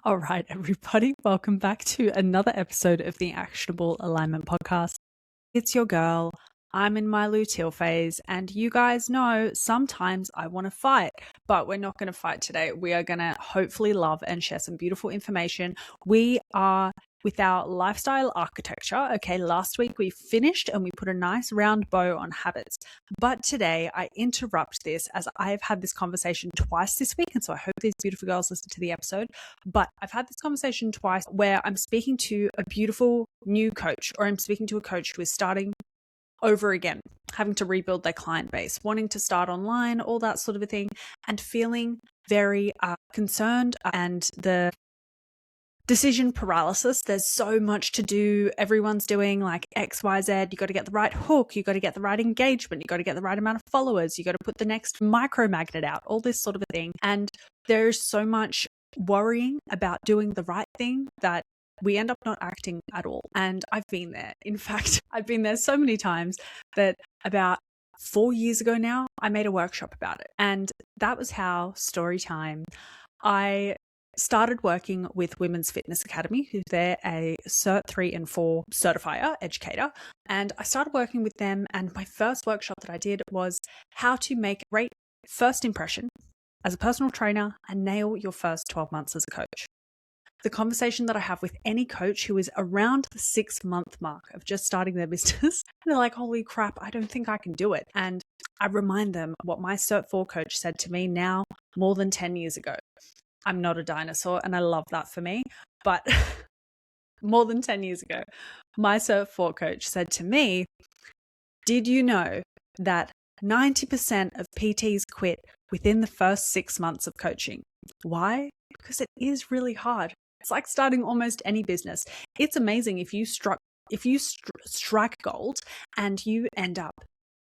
All right, everybody, welcome back to another episode of the Actionable Alignment Podcast. It's your girl. I'm in my luteal phase, and you guys know sometimes I want to fight, but we're not going to fight today. We are going to hopefully love and share some beautiful information. We are with our lifestyle architecture. Okay, last week we finished and we put a nice round bow on habits. But today I interrupt this as I've had this conversation twice this week. And so I hope these beautiful girls listen to the episode. But I've had this conversation twice where I'm speaking to a beautiful new coach, or I'm speaking to a coach who is starting over again, having to rebuild their client base, wanting to start online, all that sort of a thing, and feeling very concerned and the decision paralysis. There's so much to do. Everyone's doing like X, Y, Z. You got to get the right hook. You got to get the right engagement. You got to get the right amount of followers. You got to put the next micro magnet out, all this sort of a thing. And there's so much worrying about doing the right thing that we end up not acting at all. And I've been there. In fact, I've been there so many times that about 4 years ago now, I made a workshop about it. And that was how, story time, I started working with Women's Fitness Academy, who they're a Cert 3 and 4 certifier, educator. And I started working with them. And my first workshop that I did was how to make a great first impression as a personal trainer and nail your first 12 months as a coach. The conversation that I have with any coach who is around the 6-month mark of just starting their business, and they're like, holy crap, I don't think I can do it. And I remind them what my Cert 4 coach said to me now more than 10 years ago. I'm not a dinosaur, and I love that for me, but more than 10 years ago, my Cert 4 coach said to me, did you know that 90% of PTs quit within the first 6 months of coaching? Why? Because it is really hard. It's like starting almost any business. It's amazing if you strike gold and you end up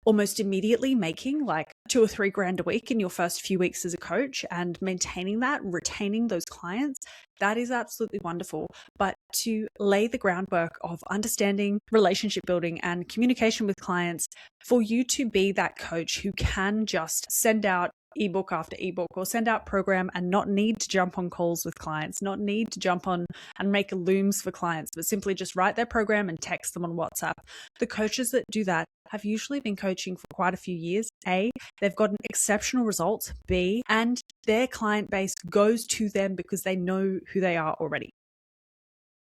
almost immediately making like $2 or $3 grand a week in your first few weeks as a coach and maintaining that, retaining those clients. That is absolutely wonderful. But to lay the groundwork of understanding relationship building and communication with clients, for you to be that coach who can just send out ebook after ebook or send out program and not need to jump on calls with clients, not need to jump on and make looms for clients, but simply just write their program and text them on WhatsApp. The coaches that do that have usually been coaching for quite a few years. A, they've gotten exceptional results. B, and their client base goes to them because they know who they are already.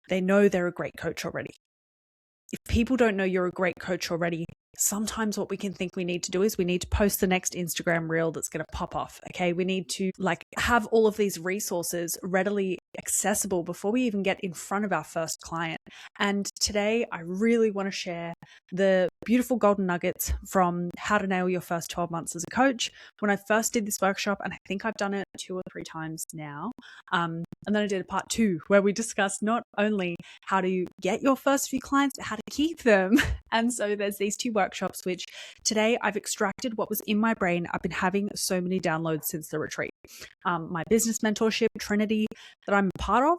They know they're a great coach already. If people don't know you're a great coach already, sometimes what we can think we need to do is we need to post the next Instagram reel that's going to pop off. Okay. We need to have all of these resources readily accessible before we even get in front of our first client. And today I really want to share the beautiful golden nuggets from how to nail your first 12 months as a coach. When I first did this workshop, and I think I've done it 2 or 3 times now, and then I did a part 2 where we discussed not only how to get your first few clients, but how to keep them. And so there's these 2 workshops, which today I've extracted what was in my brain. I've been having so many downloads since the retreat. My business mentorship, Trinity, that I'm part of,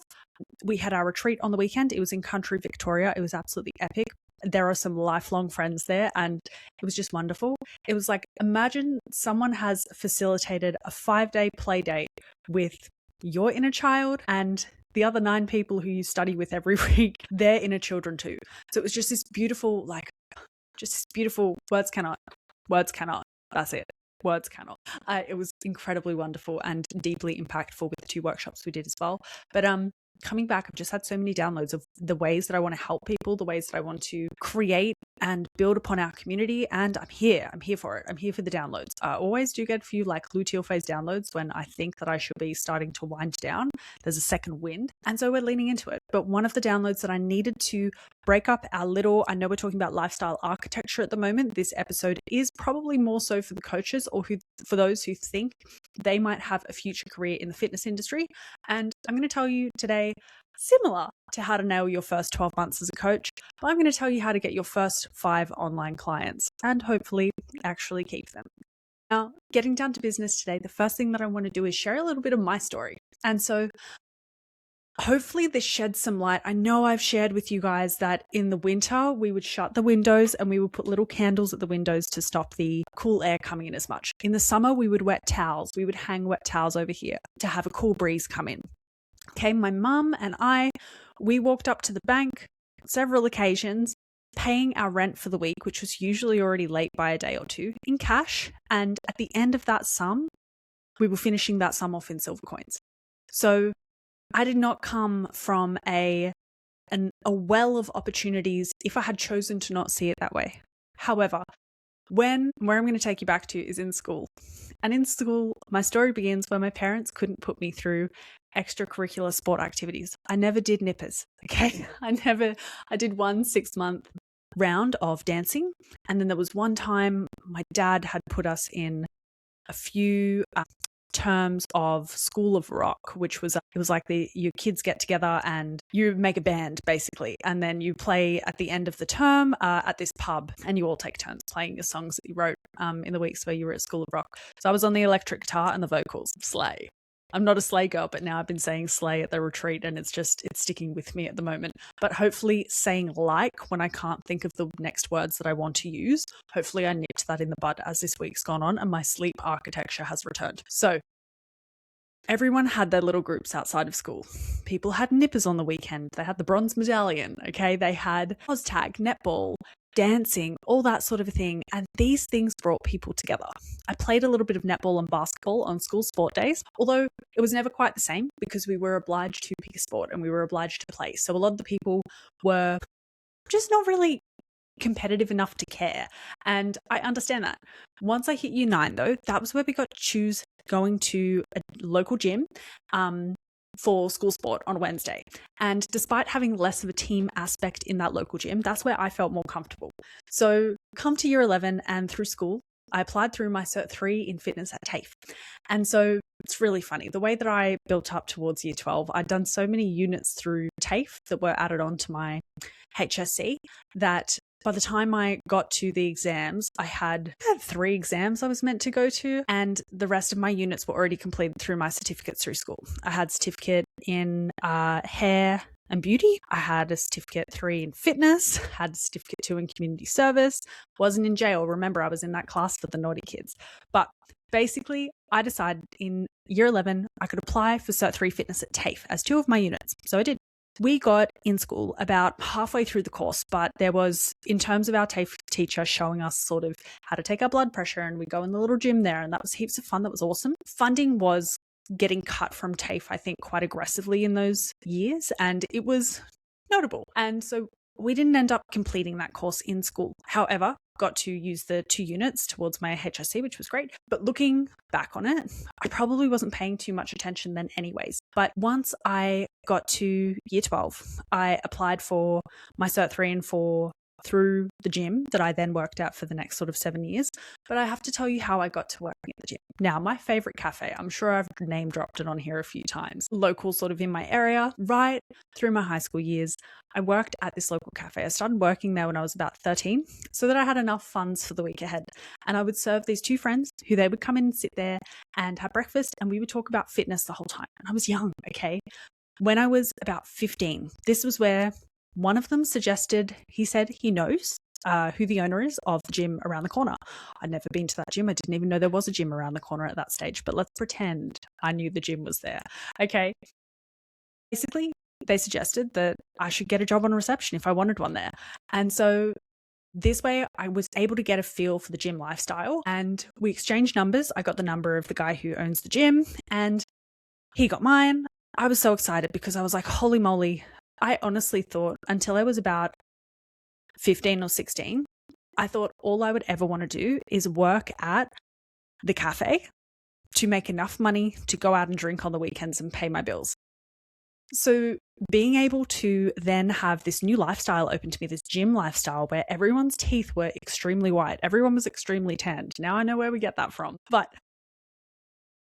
we had our retreat on the weekend. It was in country Victoria. It was absolutely epic. There are some lifelong friends there, and it was just wonderful. It was like, imagine someone has facilitated a 5-day play date with your inner child and the other 9 people who you study with every week, their inner children too. So it was just this beautiful, words cannot, that's it. Words cannot. It was incredibly wonderful and deeply impactful with the 2 workshops we did as well. But coming back, I've just had so many downloads of the ways that I want to help people, the ways that I want to create and build upon our community. And I'm here for it. I'm here for the downloads. I always do get a few like luteal phase downloads when I think that I should be starting to wind down. There's a second wind. And so we're leaning into it. But one of the downloads that I needed to break up our little, I know we're talking about lifestyle architecture at the moment. This episode is probably more so for the coaches or for those who think they might have a future career in the fitness industry. And I'm going to tell you today, similar to how to nail your first 12 months as a coach, but I'm going to tell you how to get your first 5 online clients and hopefully actually keep them. Now, getting down to business today, the first thing that I want to do is share a little bit of my story. And so hopefully this sheds some light. I know I've shared with you guys that in the winter, we would shut the windows and we would put little candles at the windows to stop the cool air coming in as much. In the summer, we would wet towels. We would hang wet towels over here to have a cool breeze come in. Okay, my mum and we walked up to the bank several occasions, paying our rent for the week, which was usually already late by a day or two, in cash. And at the end of that sum, we were finishing that sum off in silver coins. So I did not come from a well of opportunities if I had chosen to not see it that way. However, where I'm going to take you back to is in school. And in school, my story begins where my parents couldn't put me through extracurricular sport activities. I never did nippers, okay? I did 1 6-month round of dancing. And then there was one time my dad had put us in a few terms of School of Rock, which was it was like your kids get together and you make a band basically, and then you play at the end of the term at this pub, and you all take turns playing your songs that you wrote in the weeks where you were at School of Rock. So I was on the electric guitar and the vocals. Slay. I'm not a slay girl, but now I've been saying slay at the retreat and it's sticking with me at the moment. But hopefully saying like when I can't think of the next words that I want to use, hopefully I nipped that in the bud as this week's gone on and my sleep architecture has returned. So everyone had their little groups outside of school. People had nippers on the weekend. They had the bronze medallion, okay? They had tag, netball, dancing, all that sort of a thing. And these things brought people together. I played a little bit of netball and basketball on school sport days, although it was never quite the same because we were obliged to pick a sport and we were obliged to play. So a lot of the people were just not really competitive enough to care. And I understand that. Once I hit year 9, though, that was where we got to choose going to a local gym for school sport on a Wednesday. And despite having less of a team aspect in that local gym, that's where I felt more comfortable. So come to year 11 and through school, I applied through my Cert 3 in fitness at TAFE. And so it's really funny. The way that I built up towards year 12, I'd done so many units through TAFE that were added on to my HSC that by the time I got to the exams, I had 3 exams I was meant to go to, and the rest of my units were already completed through my certificates through school. I had certificate in hair and beauty. I had a certificate 3 in fitness, had a certificate 2 in community service, wasn't in jail. Remember, I was in that class for the naughty kids. But basically, I decided in year 11, I could apply for Cert 3 fitness at TAFE as 2 of my units. So I did. We got in school about halfway through the course, but there was, in terms of our TAFE teacher showing us sort of how to take our blood pressure, and we go in the little gym there, and that was heaps of fun. That was awesome. Funding was getting cut from TAFE, I think, quite aggressively in those years, and it was notable. And so we didn't end up completing that course in school. However, got to use the 2 units towards my HSC, which was great. But looking back on it, I probably wasn't paying too much attention then anyways. But once I got to year 12, I applied for my Cert 3 and 4 through the gym that I then worked at for the next sort of 7 years. But I have to tell you how I got to working at the gym. Now, my favorite cafe, I'm sure I've name dropped it on here a few times, local sort of in my area, right through my high school years, I worked at this local cafe. I started working there when I was about 13 so that I had enough funds for the week ahead. And I would serve these 2 friends who they would come in and sit there and have breakfast, and we would talk about fitness the whole time. And I was young, okay? When I was about 15, this was where one of them suggested, he said he knows who the owner is of the gym around the corner. I'd never been to that gym. I didn't even know there was a gym around the corner at that stage, but let's pretend I knew the gym was there. Okay. Basically, they suggested that I should get a job on reception if I wanted one there. And so this way I was able to get a feel for the gym lifestyle, and we exchanged numbers. I got the number of the guy who owns the gym and he got mine. I was so excited because I was like, holy moly. I honestly thought until I was about 15 or 16, I thought all I would ever want to do is work at the cafe to make enough money to go out and drink on the weekends and pay my bills. So being able to then have this new lifestyle open to me, this gym lifestyle where everyone's teeth were extremely white, everyone was extremely tanned. Now I know where we get that from, but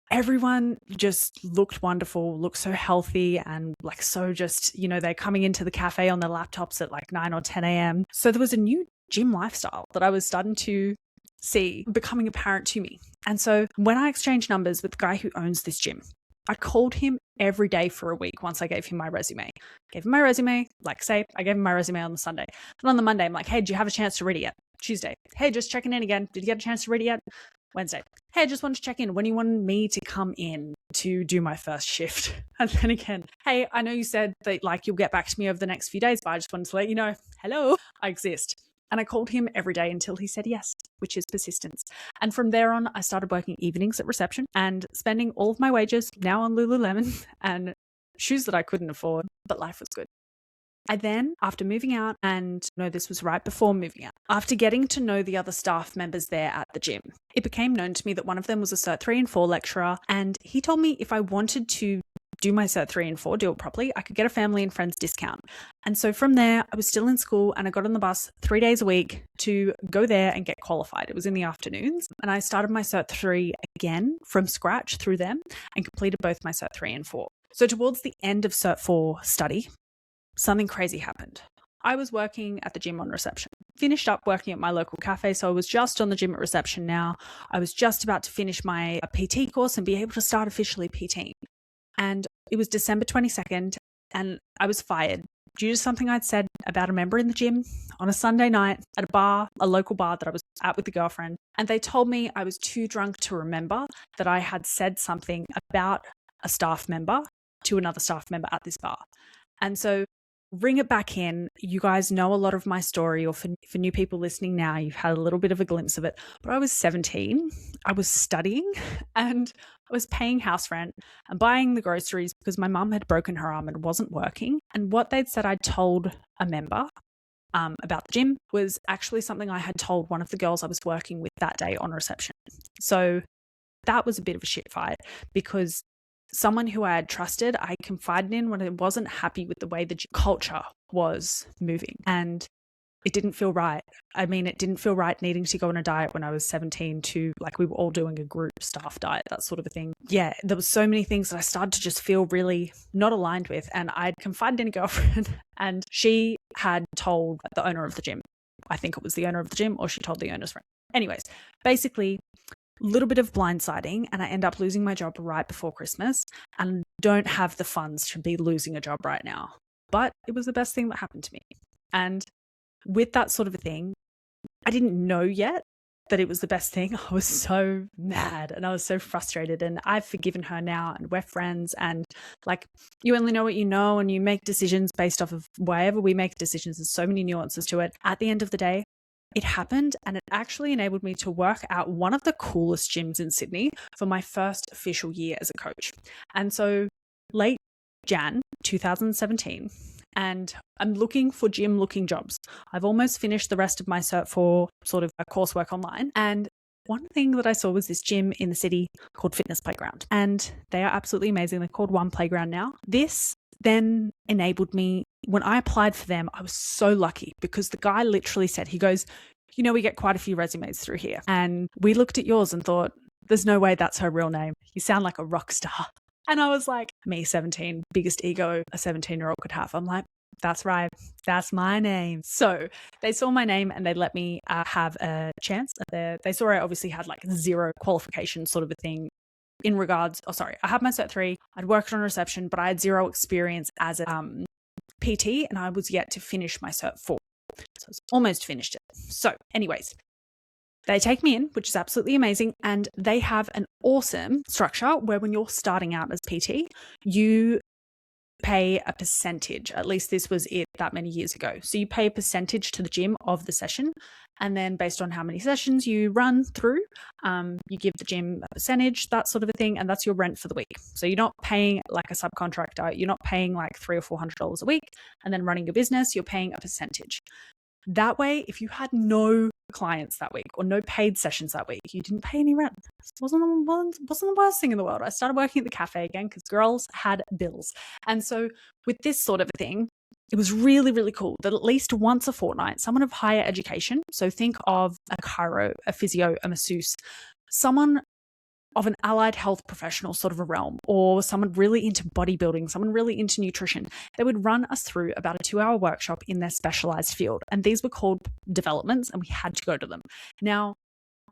everyone just looked wonderful, looked so healthy, and like so just, they're coming into the cafe on their laptops at like 9 or 10 a.m. So there was a new gym lifestyle that I was starting to see becoming apparent to me. And so when I exchanged numbers with the guy who owns this gym, I called him every day for a week once I gave him my resume. I gave him my resume on the Sunday. And on the Monday, I'm like, hey, did you have a chance to read it yet? Tuesday, hey, just checking in again. Did you get a chance to read it yet? Wednesday, hey, I just wanted to check in when you wanted me to come in to do my first shift. And then again, hey, I know you said that like you'll get back to me over the next few days, but I just wanted to let you know, hello, I exist. And I called him every day until he said yes, which is persistence. And from there on, I started working evenings at reception and spending all of my wages now on Lululemon and shoes that I couldn't afford, but life was good. I then, after moving out, and no, this was right before moving out, after getting to know the other staff members there at the gym, it became known to me that one of them was a Cert 3 and 4 lecturer, and he told me if I wanted to do my Cert 3 and 4, do it properly, I could get a family and friends discount. And so from there, I was still in school and I got on the bus 3 days a week to go there and get qualified. It was in the afternoons. And I started my Cert 3 again from scratch through them and completed both my Cert 3 and 4. So towards the end of Cert 4 study, something crazy happened. I was working at the gym on reception, finished up working at my local cafe. So I was just on the gym at reception now. I was just about to finish my PT course and be able to start officially PTing. And it was December 22nd and I was fired due to something I'd said about a member in the gym on a Sunday night at a bar, a local bar that I was at with a girlfriend. And they told me I was too drunk to remember that I had said something about a staff member to another staff member at this bar. And so bring it back in. You guys know a lot of my story, or for new people listening now, you've had a little bit of a glimpse of it. But I was 17, I was studying and I was paying house rent and buying the groceries because my mum had broken her arm and wasn't working. And what they'd said I'd told a member about the gym was actually something I had told one of the girls I was working with that day on reception. So that was a bit of a shit fight because someone who I had trusted, I confided in when I wasn't happy with the way the culture was moving. And it didn't feel right. I mean, it didn't feel right needing to go on a diet when I was 17 to like we were all doing a group staff diet, that sort of a thing. Yeah, there was so many things that I started to just feel really not aligned with. And I'd confided in a girlfriend and she had told the owner of the gym. I think it was the owner of the gym or she told the owner's friend. Anyways, basically, little bit of blindsiding and I end up losing my job right before Christmas and don't have the funds to be losing a job right now. But it was the best thing that happened to me. And with that sort of a thing, I didn't know yet that it was the best thing. I was so mad and I was so frustrated and I've forgiven her now and we're friends and like you only know what you know and you make decisions based off of wherever we make decisions. There's so many nuances to it. At the end of the day, it happened and it actually enabled me to work out one of the coolest gyms in Sydney for my first official year as a coach. And so late Jan 2017, and I'm looking for gym looking jobs. I've almost finished the rest of my Cert 4 sort of a coursework online. And one thing that I saw was this gym in the city called Fitness Playground. And they are absolutely amazing. They're called One Playground now. This then enabled me, when I applied for them, I was so lucky because the guy literally said, he goes, you know, we get quite a few resumes through here. And we looked at yours and thought, there's no way that's her real name. You sound like a rock star. And I was like, me, 17, biggest ego a 17-year-old could have. I'm like, that's right. That's my name. So they saw my name and they let me have a chance. They saw I obviously had like zero qualification sort of a thing in regards, I had my Cert 3, I'd worked on reception, but I had zero experience as a PT and I was yet to finish my Cert 4. So I was almost finished it. So anyways, they take me in, which is absolutely amazing. And they have an awesome structure where when you're starting out as PT, you pay a percentage. At least this was it that many years ago. So you pay a percentage to the gym of the session. And then based on how many sessions you run through, you give the gym a percentage, that sort of a thing. And that's your rent for the week. So you're not paying like a subcontractor. You're not paying like $300 or $400 a week and then running your business. You're paying a percentage. That way, if you had no clients that week or no paid sessions that week, you didn't pay any rent. It wasn't the worst thing in the world. I started working at the cafe again because girls had bills. And so with this sort of a thing, it was really, really cool that at least once a fortnight, someone of higher education, so think of a chiro, a physio, a masseuse, someone of an allied health professional sort of a realm, or someone really into bodybuilding, someone really into nutrition, they would run us through about a 2-hour workshop in their specialized field. And these were called developments and we had to go to them. Now,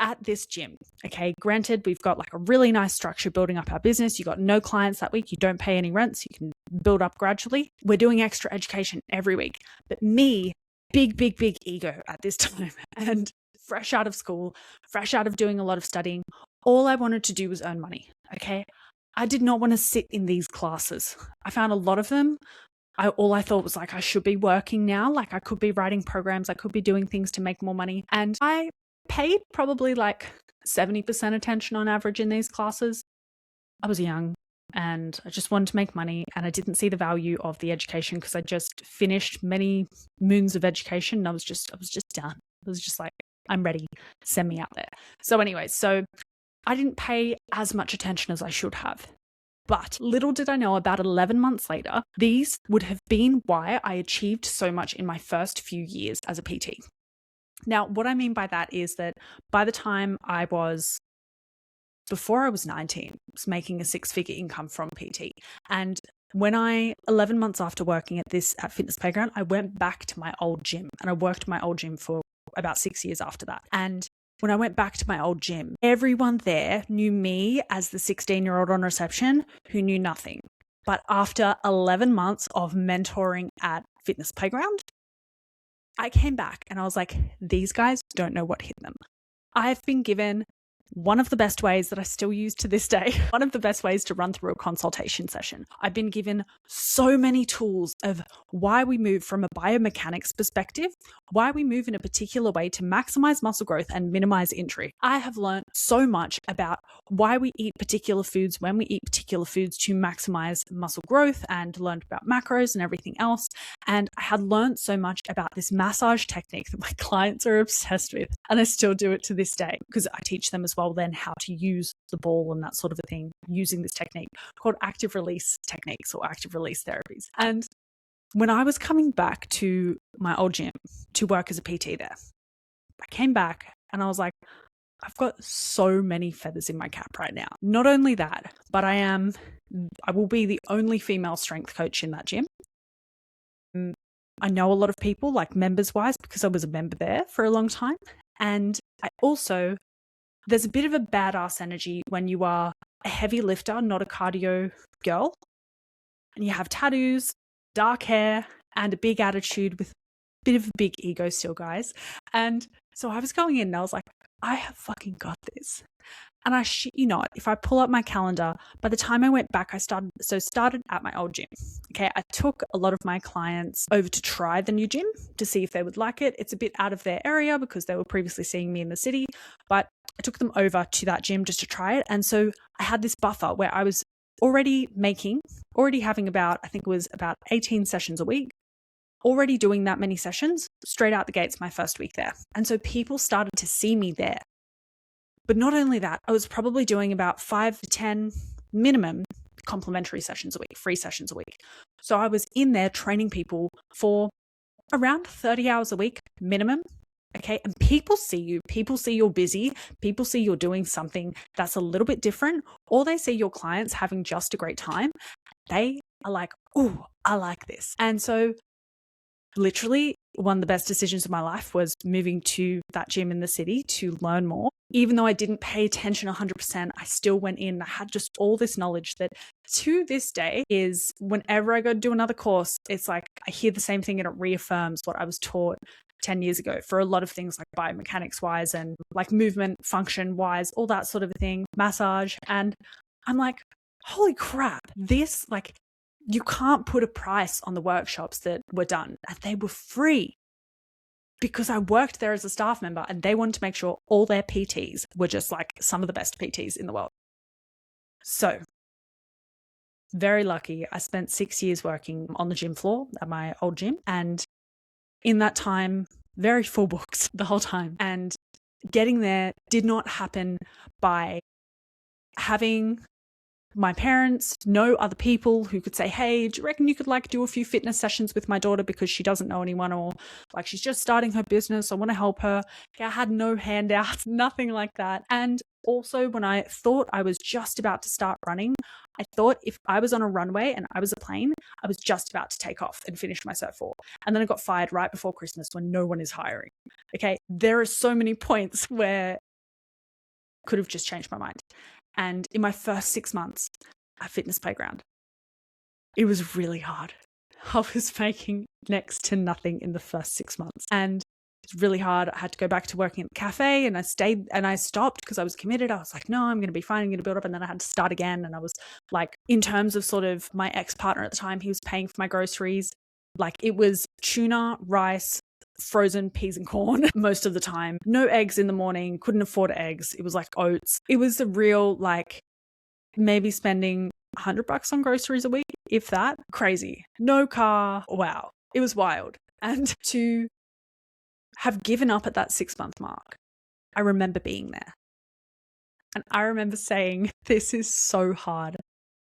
at this gym, okay, granted, we've got like a really nice structure building up our business. You got no clients that week. You don't pay any rent, so you can build up gradually. We're doing extra education every week. But me, big ego at this time and fresh out of school, fresh out of doing a lot of studying, All I wanted to do was earn money. Okay. I did not want to sit in these classes. I found a lot of them. All I thought was like, I should be working now. Like I could be writing programs. I could be doing things to make more money. And I paid probably like 70% attention on average in these classes. I was young and I just wanted to make money, and I didn't see the value of the education because I just finished many moons of education and I was just done. I was just like, I'm ready. Send me out there. So anyways, so I didn't pay as much attention as I should have. But little did I know, about 11 months later, these would have been why I achieved so much in my first few years as a PT. Now, what I mean by that is that by the time before I was 19, I was making a 6-figure income from PT. And when 11 months after working at Fitness Playground, I went back to my old gym, and I worked my old gym for about 6 years after that. And when I went back to my old gym, everyone there knew me as the 16-year-old on reception who knew nothing. But after 11 months of mentoring at Fitness Playground, I came back and I was like, these guys don't know what hit them. I've been given one of the best ways that I still use to this day, one of the best ways to run through a consultation session. I've been given so many tools of why we move from a biomechanics perspective, why we move in a particular way to maximize muscle growth and minimize injury. I have learned so much about why we eat particular foods, when we eat particular foods to maximize muscle growth, and learned about macros and everything else. And I had learned so much about this massage technique that my clients are obsessed with. And I still do it to this day because I teach them as well then how to use the ball and that sort of a thing using this technique called active release techniques or active release therapies. And when I was coming back to my old gym to work as a PT there, I came back and I was like, I've got so many feathers in my cap right now. Not only that, but I will be the only female strength coach in that gym. I know a lot of people, like members wise, because I was a member there for a long time. And there's a bit of a badass energy when you are a heavy lifter, not a cardio girl, and you have tattoos, dark hair, and a big attitude with a bit of a big ego still, guys. And so I was going in and I was like, I have fucking got this. And I shit you not, if I pull up my calendar, by the time I went back, I started at my old gym. Okay, I took a lot of my clients over to try the new gym to see if they would like it. It's a bit out of their area because they were previously seeing me in the city, but I took them over to that gym just to try it. And so I had this buffer where I was already having about 18 sessions a week, already doing that many sessions straight out the gates my first week there. And so people started to see me there. But not only that, I was probably doing about 5 to 10 minimum complimentary sessions a week, free sessions a week. So I was in there training people for around 30 hours a week minimum. Okay. And people see you, people see you're busy, people see you're doing something that's a little bit different, or they see your clients having just a great time. They are like, oh, I like this. And so literally one of the best decisions of my life was moving to that gym in the city to learn more. Even though I didn't pay attention 100%, I still went in. I had just all this knowledge that to this day is whenever I go to do another course, it's like I hear the same thing and it reaffirms what I was taught 10 years ago for a lot of things like biomechanics wise and like movement function wise, all that sort of thing, massage. And I'm like, holy crap, this like, you can't put a price on the workshops that were done, and they were free because I worked there as a staff member and they wanted to make sure all their PTs were just like some of the best PTs in the world. So very lucky. I spent 6 years working on the gym floor at my old gym, and in that time, very full books the whole time. And getting there did not happen by having my parents, no other people who could say, hey, do you reckon you could like do a few fitness sessions with my daughter because she doesn't know anyone, or like she's just starting her business, I want to help her. I had no handouts, nothing like that. And also when I thought I was just about to start running, I thought if I was on a runway and I was a plane, I was just about to take off and finish my Cert 4. And then I got fired right before Christmas when no one is hiring. Okay, there are so many points where I could have just changed my mind. And in my first 6 months at Fitness Playground, it was really hard. I was making next to nothing in the first 6 months. And It's really hard. I had to go back to working at the cafe, and I stopped because I was committed. I was like, no, I'm going to be fine. I'm going to build up. And then I had to start again. And I was like, in terms of sort of my ex-partner at the time, he was paying for my groceries. Like it was tuna, rice, frozen peas and corn most of the time. No eggs in the morning, couldn't afford eggs. It was like oats. It was a real like maybe spending $100 on groceries a week, if that. Crazy. No car. Wow. It was wild. And to have given up at that 6-month mark, I remember being there. And I remember saying, this is so hard.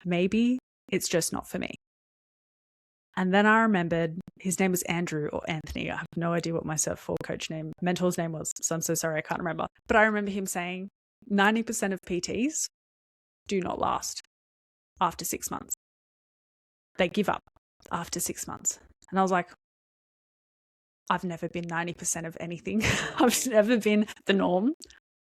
Maybe it's just not for me. And then I remembered his name was Andrew or Anthony. I have no idea what my mentor's name was. So I'm so sorry, I can't remember. But I remember him saying 90% of PTs do not last after 6 months. They give up after 6 months. And I was like, I've never been 90% of anything. I've never been the norm.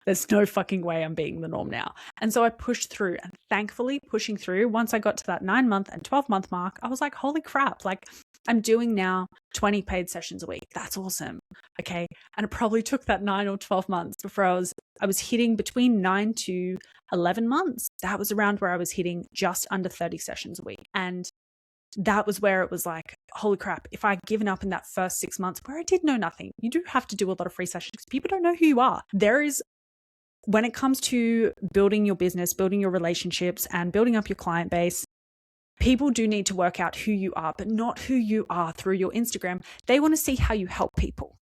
There's no fucking way I'm being the norm now. And so I pushed through, and thankfully pushing through, once I got to that 9-month and 12-month mark, I was like, holy crap, like I'm doing now 20 paid sessions a week. That's awesome. Okay. And it probably took that 9 or 12 months before I was hitting between 9 to 11 months. That was around where I was hitting just under 30 sessions a week. And that was where it was like, holy crap, if I'd given up in that first 6 months where I did know nothing, you do have to do a lot of free sessions because people don't know who you are. When it comes to building your business, building your relationships, and building up your client base, people do need to work out who you are, but not who you are through your Instagram. They want to see how you help people.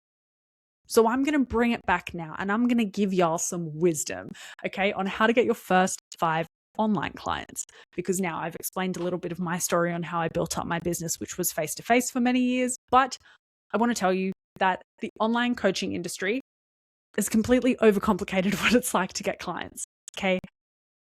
So I'm going to bring it back now, and I'm going to give y'all some wisdom, okay, on how to get your first 5 online clients, because now I've explained a little bit of my story on how I built up my business, which was face-to-face for many years. But I want to tell you that the online coaching industry is completely overcomplicated what it's like to get clients. Okay.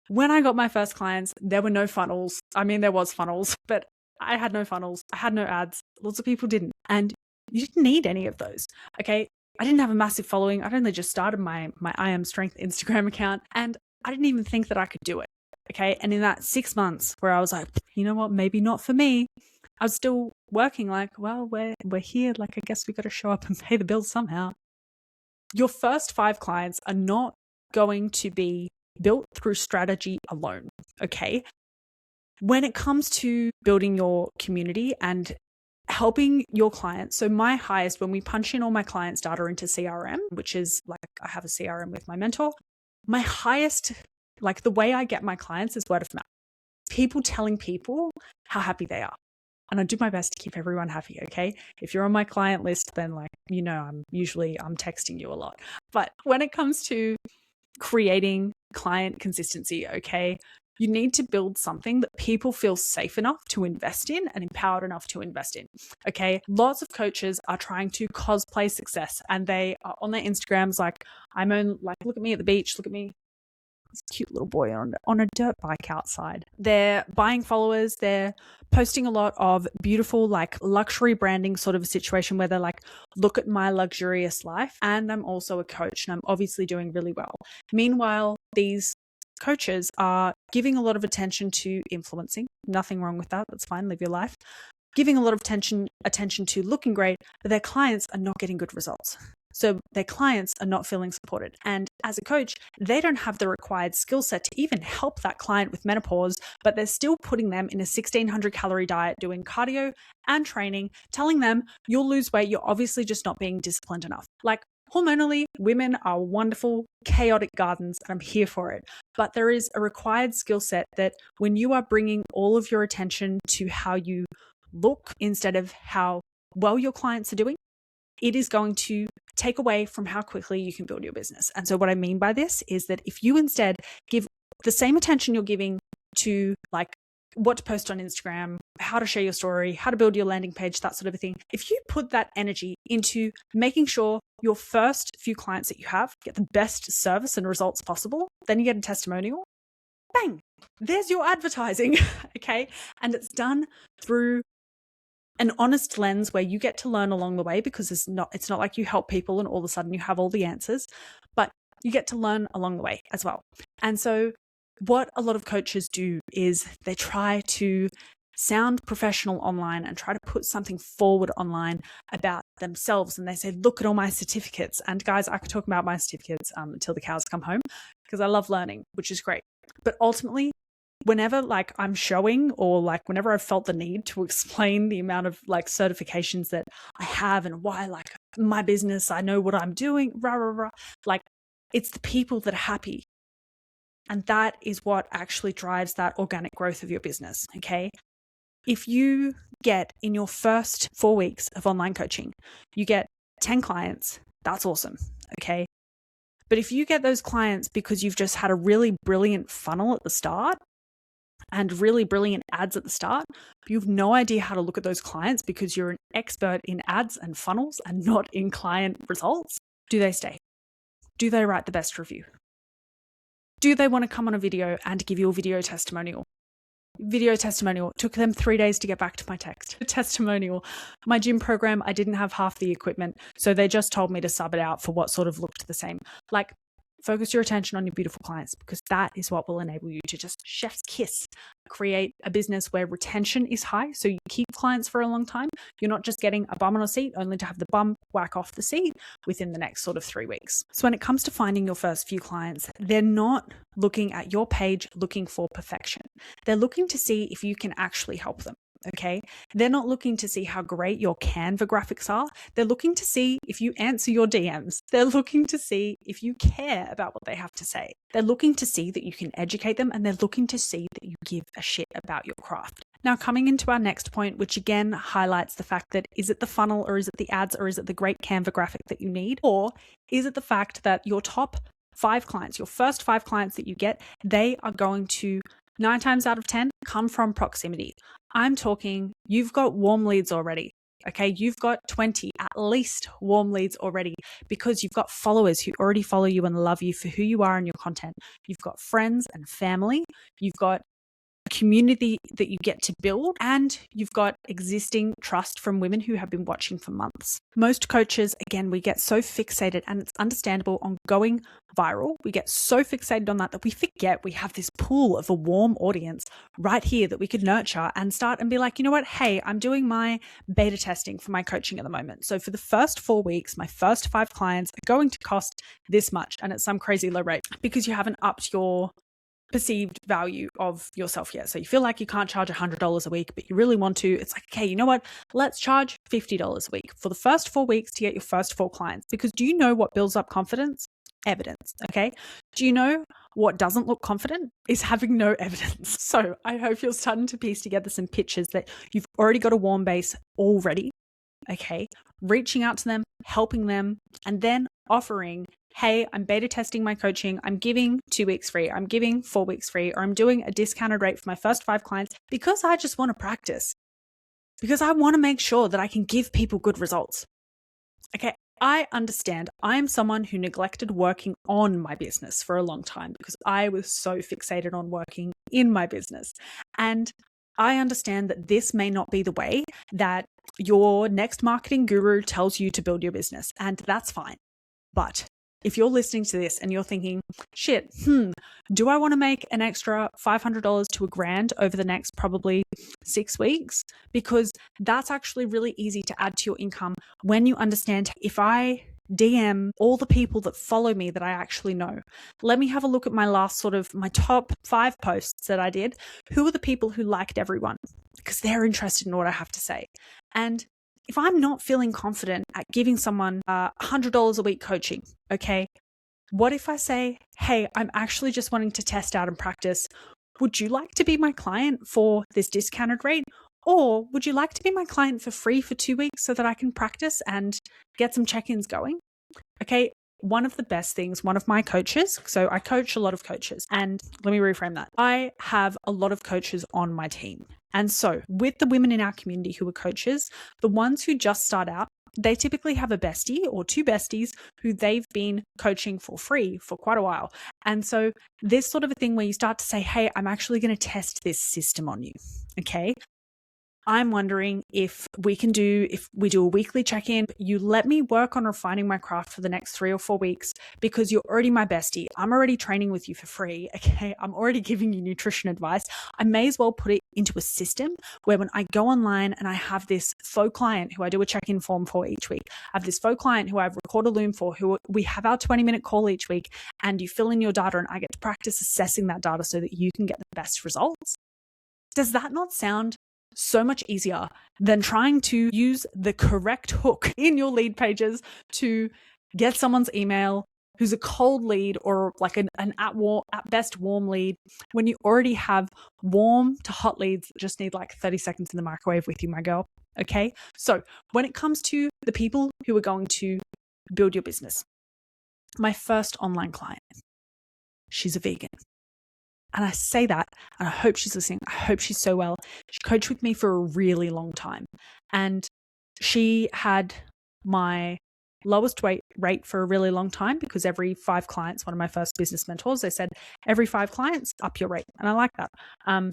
When I got my first clients, there were no funnels. I mean, there was funnels, but I had no funnels. I had no ads. Lots of people didn't. And you didn't need any of those. Okay. I didn't have a massive following. I'd only just started my I Am Strength Instagram account, and I didn't even think that I could do it. Okay. And in that 6 months where I was like, you know what, maybe not for me, I was still working like, well, we're here. Like, I guess we got to show up and pay the bills somehow. Your first 5 clients are not going to be built through strategy alone, okay? When it comes to building your community and helping your clients, so my highest, when we punch in all my clients' data into CRM, which is like I have a CRM with my mentor, my highest, like the way I get my clients is word of mouth. People telling people how happy they are. And I do my best to keep everyone happy, okay? If you're on my client list, then like, you know, I'm texting you a lot. But when it comes to creating client consistency, okay, you need to build something that people feel safe enough to invest in and empowered enough to invest in, okay? Lots of coaches are trying to cosplay success, and they are on their Instagrams like, look at me at the beach, look at me. This cute little boy on a dirt bike outside. They're buying followers. They're posting a lot of beautiful, like luxury branding sort of a situation where they're like, look at my luxurious life. And I'm also a coach, and I'm obviously doing really well. Meanwhile, these coaches are giving a lot of attention to influencing. Nothing wrong with that. That's fine. Live your life. Giving a lot of attention to looking great, but their clients are not getting good results. So their clients are not feeling supported. And as a coach, they don't have the required skill set to even help that client with menopause, but they're still putting them in a 1,600 calorie diet, doing cardio and training, telling them you'll lose weight. You're obviously just not being disciplined enough. Like, hormonally, women are wonderful, chaotic gardens, and I'm here for it. But there is a required skill set that when you are bringing all of your attention to how you look instead of how well your clients are doing, it is going to take away from how quickly you can build your business. And so what I mean by this is that if you instead give the same attention you're giving to like what to post on Instagram, how to share your story, how to build your landing page, that sort of a thing, if you put that energy into making sure your first few clients that you have get the best service and results possible, then you get a testimonial, bang, there's your advertising, okay? And it's done through an honest lens where you get to learn along the way, because it's not like you help people and all of a sudden you have all the answers, but you get to learn along the way as well. And so what a lot of coaches do is they try to sound professional online and try to put something forward online about themselves and they say, look at all my certificates. And guys, I could talk about my certificates until the cows come home because I love learning, which is great. But ultimately, whenever like I'm showing or like whenever I've felt the need to explain the amount of like certifications that I have and why like my business, I know what I'm doing, rah, rah, rah. Like it's the people that are happy. And that is what actually drives that organic growth of your business. Okay. If you get in your first 4 weeks of online coaching, you get 10 clients, that's awesome. Okay. But if you get those clients because you've just had a really brilliant funnel at the start and really brilliant ads at the start, you have no idea how to look at those clients because you're an expert in ads and funnels and not in client results, do they stay? Do they write the best review? Do they want to come on a video and give you a video testimonial? Video testimonial. Took them 3 days to get back to my text. Testimonial. My gym program, I didn't have half the equipment, so they just told me to sub it out for what sort of looked the same. Like, focus your attention on your beautiful clients because that is what will enable you to just chef's kiss, create a business where retention is high. So you keep clients for a long time. You're not just getting a bum on a seat only to have the bum whack off the seat within the next sort of 3 weeks. So when it comes to finding your first few clients, they're not looking at your page looking for perfection. They're looking to see if you can actually help them. Okay. They're not looking to see how great your Canva graphics are. They're looking to see if you answer your DMs. They're looking to see if you care about what they have to say. They're looking to see that you can educate them and they're looking to see that you give a shit about your craft. Now, coming into our next point, which again highlights the fact that is it the funnel or is it the ads or is it the great Canva graphic that you need? Or is it the fact that your top 5 clients, your first 5 clients that you get, they are going to 9 times out of 10 come from proximity. I'm talking, you've got warm leads already. Okay. You've got 20 at least warm leads already because you've got followers who already follow you and love you for who you are and your content. You've got friends and family. You've got a community that you get to build, and you've got existing trust from women who have been watching for months. Most coaches, again, we get so fixated, and it's understandable, on going viral. We get so fixated on that we forget we have this pool of a warm audience right here that we could nurture and start and be like, you know what? Hey, I'm doing my beta testing for my coaching at the moment. So for the first 4 weeks, my first 5 clients are going to cost this much, and at some crazy low rate because you haven't upped your perceived value of yourself yet. So you feel like you can't charge $100 a week, but you really want to. It's like, okay, you know what? Let's charge $50 a week for the first 4 weeks to get your first 4 clients. Because do you know what builds up confidence? Evidence. Okay. Do you know what doesn't look confident? Is having no evidence. So I hope you're starting to piece together some pictures that you've already got a warm base already. Okay. Reaching out to them, helping them, and then offering, hey, I'm beta testing my coaching. I'm giving 2 weeks free. I'm giving 4 weeks free, or I'm doing a discounted rate for my first 5 clients because I just want to practice, because I want to make sure that I can give people good results. Okay. I understand. I am someone who neglected working on my business for a long time because I was so fixated on working in my business. And I understand that this may not be the way that your next marketing guru tells you to build your business, and that's fine. But if you're listening to this and you're thinking, shit, do I want to make an extra $500 to $1,000 over the next probably 6 weeks? Because that's actually really easy to add to your income when you understand, if I DM all the people that follow me that I actually know, let me have a look at my top 5 posts that I did. Who are the people who liked everyone? Because they're interested in what I have to say. And if I'm not feeling confident at giving someone $100 a week coaching, okay, what if I say, hey, I'm actually just wanting to test out and practice. Would you like to be my client for this discounted rate? Or would you like to be my client for free for 2 weeks so that I can practice and get some check-ins going? Okay. One of the best things, one of my coaches, so I coach a lot of coaches, and let me reframe that. I have a lot of coaches on my team. And so with the women in our community who are coaches, the ones who just start out, they typically have a bestie or 2 besties who they've been coaching for free for quite a while. And so there's sort of a thing where you start to say, hey, I'm actually going to test this system on you. Okay. I'm wondering if we do a weekly check-in, you let me work on refining my craft for the next 3 or 4 weeks because you're already my bestie. I'm already training with you for free. Okay. I'm already giving you nutrition advice. I may as well put it into a system where when I go online and I have this faux client who I do a check-in form for each week, I have this faux client who I record a Loom for, who we have our 20-minute call each week, and you fill in your data and I get to practice assessing that data so that you can get the best results. Does that not sound so much easier than trying to use the correct hook in your lead pages to get someone's email who's a cold lead or like an at best warm lead, when you already have warm to hot leads that just need like 30 seconds in the microwave with you, my girl? Okay. So when it comes to the people who are going to build your business, my first online client, she's a vegan. And I say that, and I hope she's listening. I hope she's so well. She coached with me for a really long time. And she had my lowest rate for a really long time because every 5 clients, one of my first business mentors, they said, every 5 clients, up your rate. And I like that.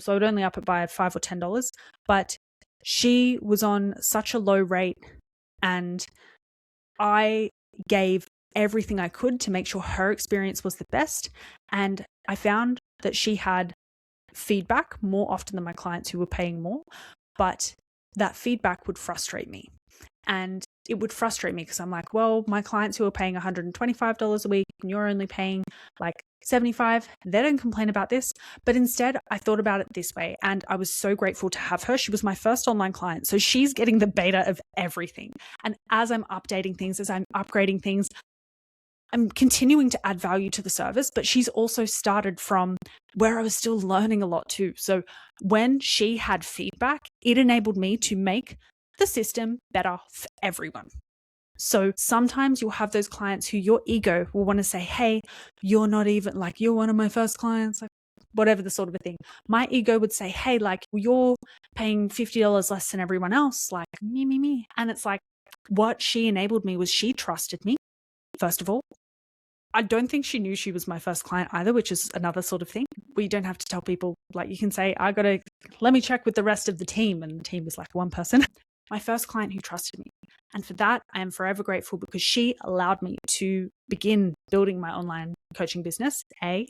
So I would only up it by $5 or $10. But she was on such a low rate, and I gave everything I could to make sure her experience was the best. And I found that she had feedback more often than my clients who were paying more, but that feedback would frustrate me. And it would frustrate me because I'm like, well, my clients who are paying $125 a week and you're only paying like $75, they don't complain about this. But instead, I thought about it this way, and I was so grateful to have her. She was my first online client. So she's getting the beta of everything. And as I'm updating things, as I'm upgrading things, I'm continuing to add value to the service, but she's also started from where I was still learning a lot too. So when she had feedback, it enabled me to make the system better for everyone. So sometimes you'll have those clients who your ego will want to say, hey, you're not even like, you're one of my first clients, like whatever the sort of a thing. My ego would say, hey, like you're paying $50 less than everyone else, like me. And it's like, what she enabled me was she trusted me. First of all, I don't think she knew she was my first client either, which is another sort of thing. We don't have to tell people, like you can say, let me check with the rest of the team. And the team is like one person. My first client who trusted me. And for that, I am forever grateful because she allowed me to begin building my online coaching business. A.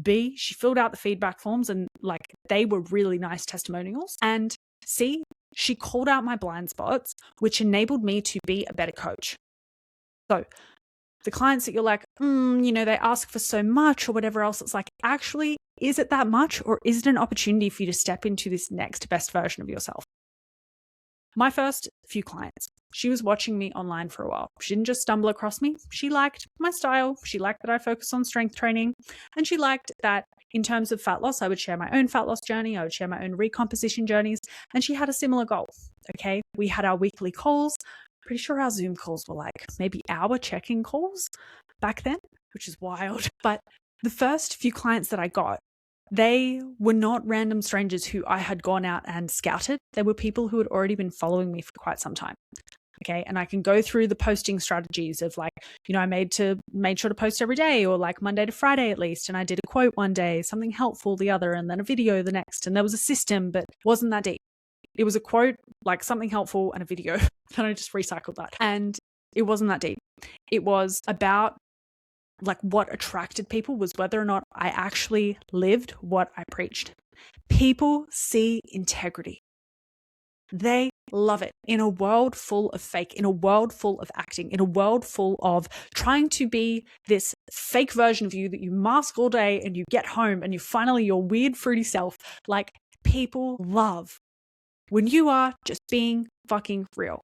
B, she filled out the feedback forms and like they were really nice testimonials. And C, she called out my blind spots, which enabled me to be a better coach. So the clients that you're like, they ask for so much or whatever else, it's like, actually, is it that much, or is it an opportunity for you to step into this next best version of yourself? My first few clients, she was watching me online for a while. She didn't just stumble across me. She liked my style. She liked that I focus on strength training. And she liked that in terms of fat loss, I would share my own fat loss journey. I would share my own recomposition journeys. And she had a similar goal. Okay. We had our weekly calls. Pretty sure our Zoom calls were like maybe hour check-in calls back then, which is wild. But the first few clients that I got, they were not random strangers who I had gone out and scouted. They were people who had already been following me for quite some time. Okay. And I can go through the posting strategies of like, I made sure to post every day, or like Monday to Friday at least. And I did a quote one day, something helpful the other, and then a video the next. And there was a system, but it wasn't that deep. It was a quote, like something helpful, and a video. Then I just recycled that. And it wasn't that deep. It was about like what attracted people was whether or not I actually lived what I preached. People see integrity. They love it in a world full of fake, in a world full of acting, in a world full of trying to be this fake version of you that you mask all day and you get home and you finally your weird fruity self. Like people love when you are just being fucking real.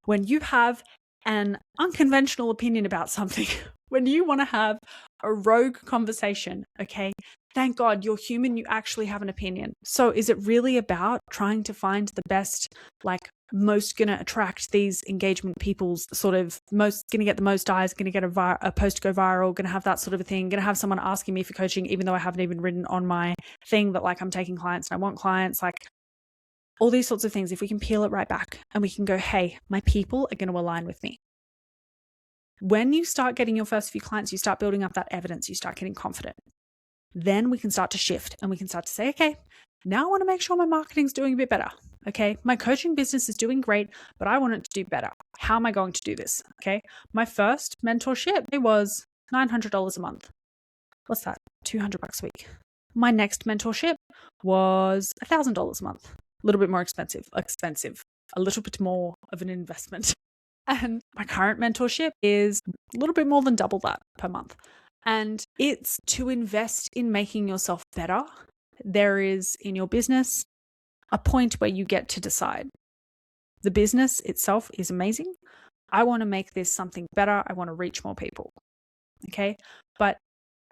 When you have an unconventional opinion about something, when you want to have a rogue conversation, okay? Thank God you're human, you actually have an opinion. So is it really about trying to find the best, like most going to attract these engagement people's sort of most going to get the most eyes, going to get a post go viral, going to have that sort of a thing, going to have someone asking me for coaching, even though I haven't even written on my thing that like I'm taking clients and I want clients, like all these sorts of things. If we can peel it right back and we can go, hey, my people are going to align with me. When you start getting your first few clients, you start building up that evidence, you start getting confident. Then we can start to shift and we can start to say, okay, now I want to make sure my marketing's doing a bit better. Okay, my coaching business is doing great, but I want it to do better. How am I going to do this? Okay, my first mentorship, it was $900 a month. What's that? $200 a week. My next mentorship was $1,000 a month. A little bit more expensive, a little bit more of an investment. And my current mentorship is a little bit more than double that per month. And it's to invest in making yourself better. There is in your business a point where you get to decide. The business itself is amazing. I want to make this something better. I want to reach more people. Okay. But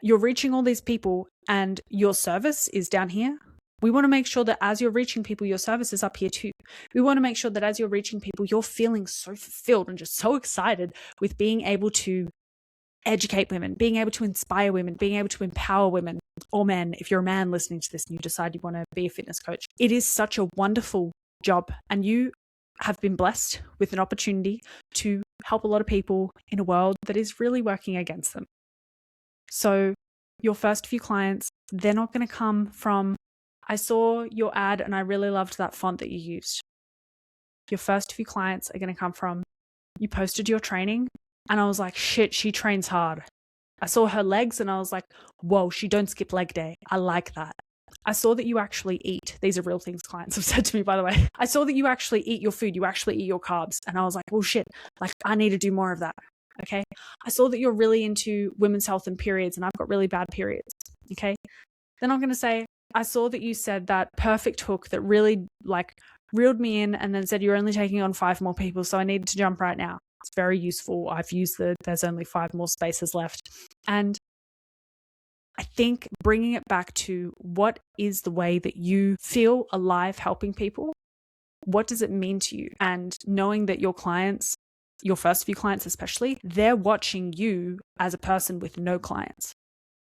you're reaching all these people and your service is down here. We want to make sure that as you're reaching people, your service is up here too. We want to make sure that as you're reaching people, you're feeling so fulfilled and just so excited with being able to educate women, being able to inspire women, being able to empower women or men. If you're a man listening to this and you decide you want to be a fitness coach, it is such a wonderful job. And you have been blessed with an opportunity to help a lot of people in a world that is really working against them. So your first few clients, they're not going to come from, I saw your ad and I really loved that font that you used. Your first few clients are going to come from, you posted your training and I was like, shit, she trains hard. I saw her legs and I was like, whoa, she don't skip leg day. I like that. I saw that you actually eat. These are real things clients have said to me, by the way. I saw that you actually eat your food. You actually eat your carbs. And I was like, well, shit, like I need to do more of that. Okay. I saw that you're really into women's health and periods and I've got really bad periods. Okay. Then I'm going to say, I saw that you said that perfect hook that really like reeled me in and then said you're only taking on 5 more people. So I needed to jump right now. It's very useful. I've used there's only 5 more spaces left. And I think bringing it back to what is the way that you feel alive helping people? What does it mean to you? And knowing that your clients, your first few clients especially, they're watching you as a person with no clients.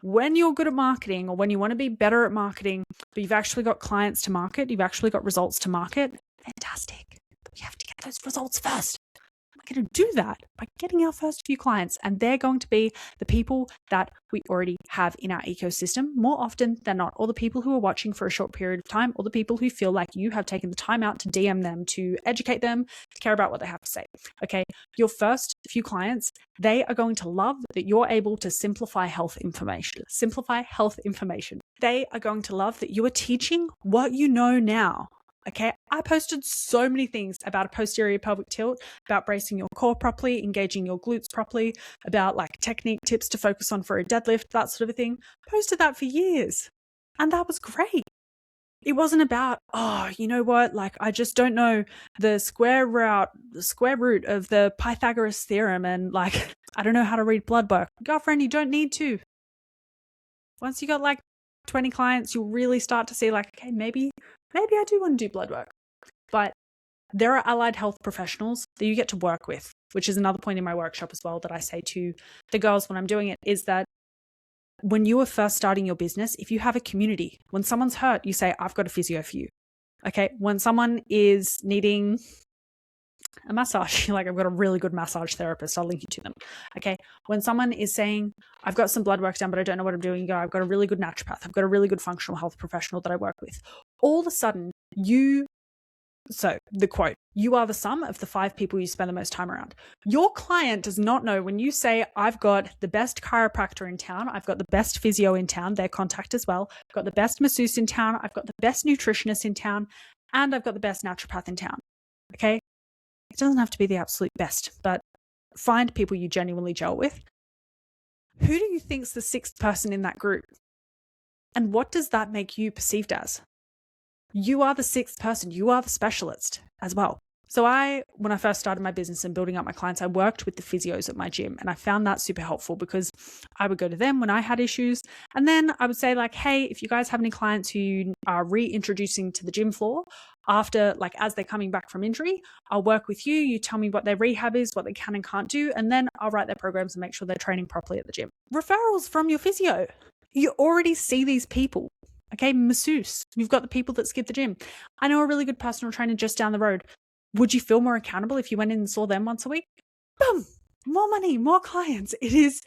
When you're good at marketing or when you want to be better at marketing, but you've actually got clients to market, you've actually got results to market, fantastic. But we have to get those results first. We're going to do that by getting our first few clients, and they're going to be the people that we already have in our ecosystem more often than not, or the people who are watching for a short period of time, or the people who feel like you have taken the time out to DM them, to educate them, to care about what they have to say. Okay, your first few clients, they are going to love that you're able to simplify health information. They are going to love that you are teaching what you know now. Okay, I posted so many things about a posterior pelvic tilt, about bracing your core properly, engaging your glutes properly, about like technique tips to focus on for a deadlift, that sort of a thing. Posted that for years. And that was great. It wasn't about, oh, you know what? Like, I just don't know the square root of the Pythagoras theorem. And like, I don't know how to read blood work. Girlfriend, you don't need to. Once you got like 20 clients, you'll really start to see like, okay, maybe I do want to do blood work. But there are allied health professionals that you get to work with, which is another point in my workshop as well that I say to the girls when I'm doing it, is that when you are first starting your business, if you have a community, when someone's hurt, you say, I've got a physio for you. Okay. When someone is needing a massage, like I've got a really good massage therapist, I'll link you to them. Okay. When someone is saying, I've got some blood work done, but I don't know what I'm doing, you go, I've got a really good naturopath, I've got a really good functional health professional that I work with. All of a sudden, so the quote, you are the sum of the 5 people you spend the most time around. Your client does not know when you say, I've got the best chiropractor in town, I've got the best physio in town, their contact as well, I've got the best masseuse in town, I've got the best nutritionist in town, and I've got the best naturopath in town. Okay. It doesn't have to be the absolute best, but find people you genuinely gel with. Who do you think's the 6th person in that group? And what does that make you perceived as? You are the 6th person. You are the specialist as well. So when I first started my business and building up my clients, I worked with the physios at my gym, and I found that super helpful because I would go to them when I had issues. And then I would say like, hey, if you guys have any clients who you are reintroducing to the gym floor after, like as they're coming back from injury, I'll work with you. You tell me what their rehab is, what they can and can't do. And then I'll write their programs and make sure they're training properly at the gym. Referrals from your physio. You already see these people. Okay, masseuse. You've got the people that skip the gym. I know a really good personal trainer just down the road. Would you feel more accountable if you went in and saw them once a week? Boom! More money, more clients. It is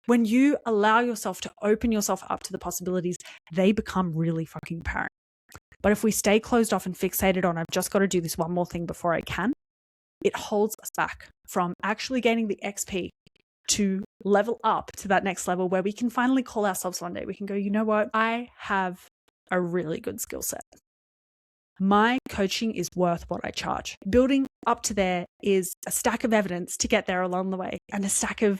when you allow yourself to open yourself up to the possibilities, they become really fucking apparent. But if we stay closed off and fixated on, I've just got to do this one more thing before I can, it holds us back from actually gaining the XP to level up to that next level where we can finally call ourselves one day. We can go, you know what? I have a really good skill set. My coaching is worth what I charge. Building up to there is a stack of evidence to get there along the way, and a stack of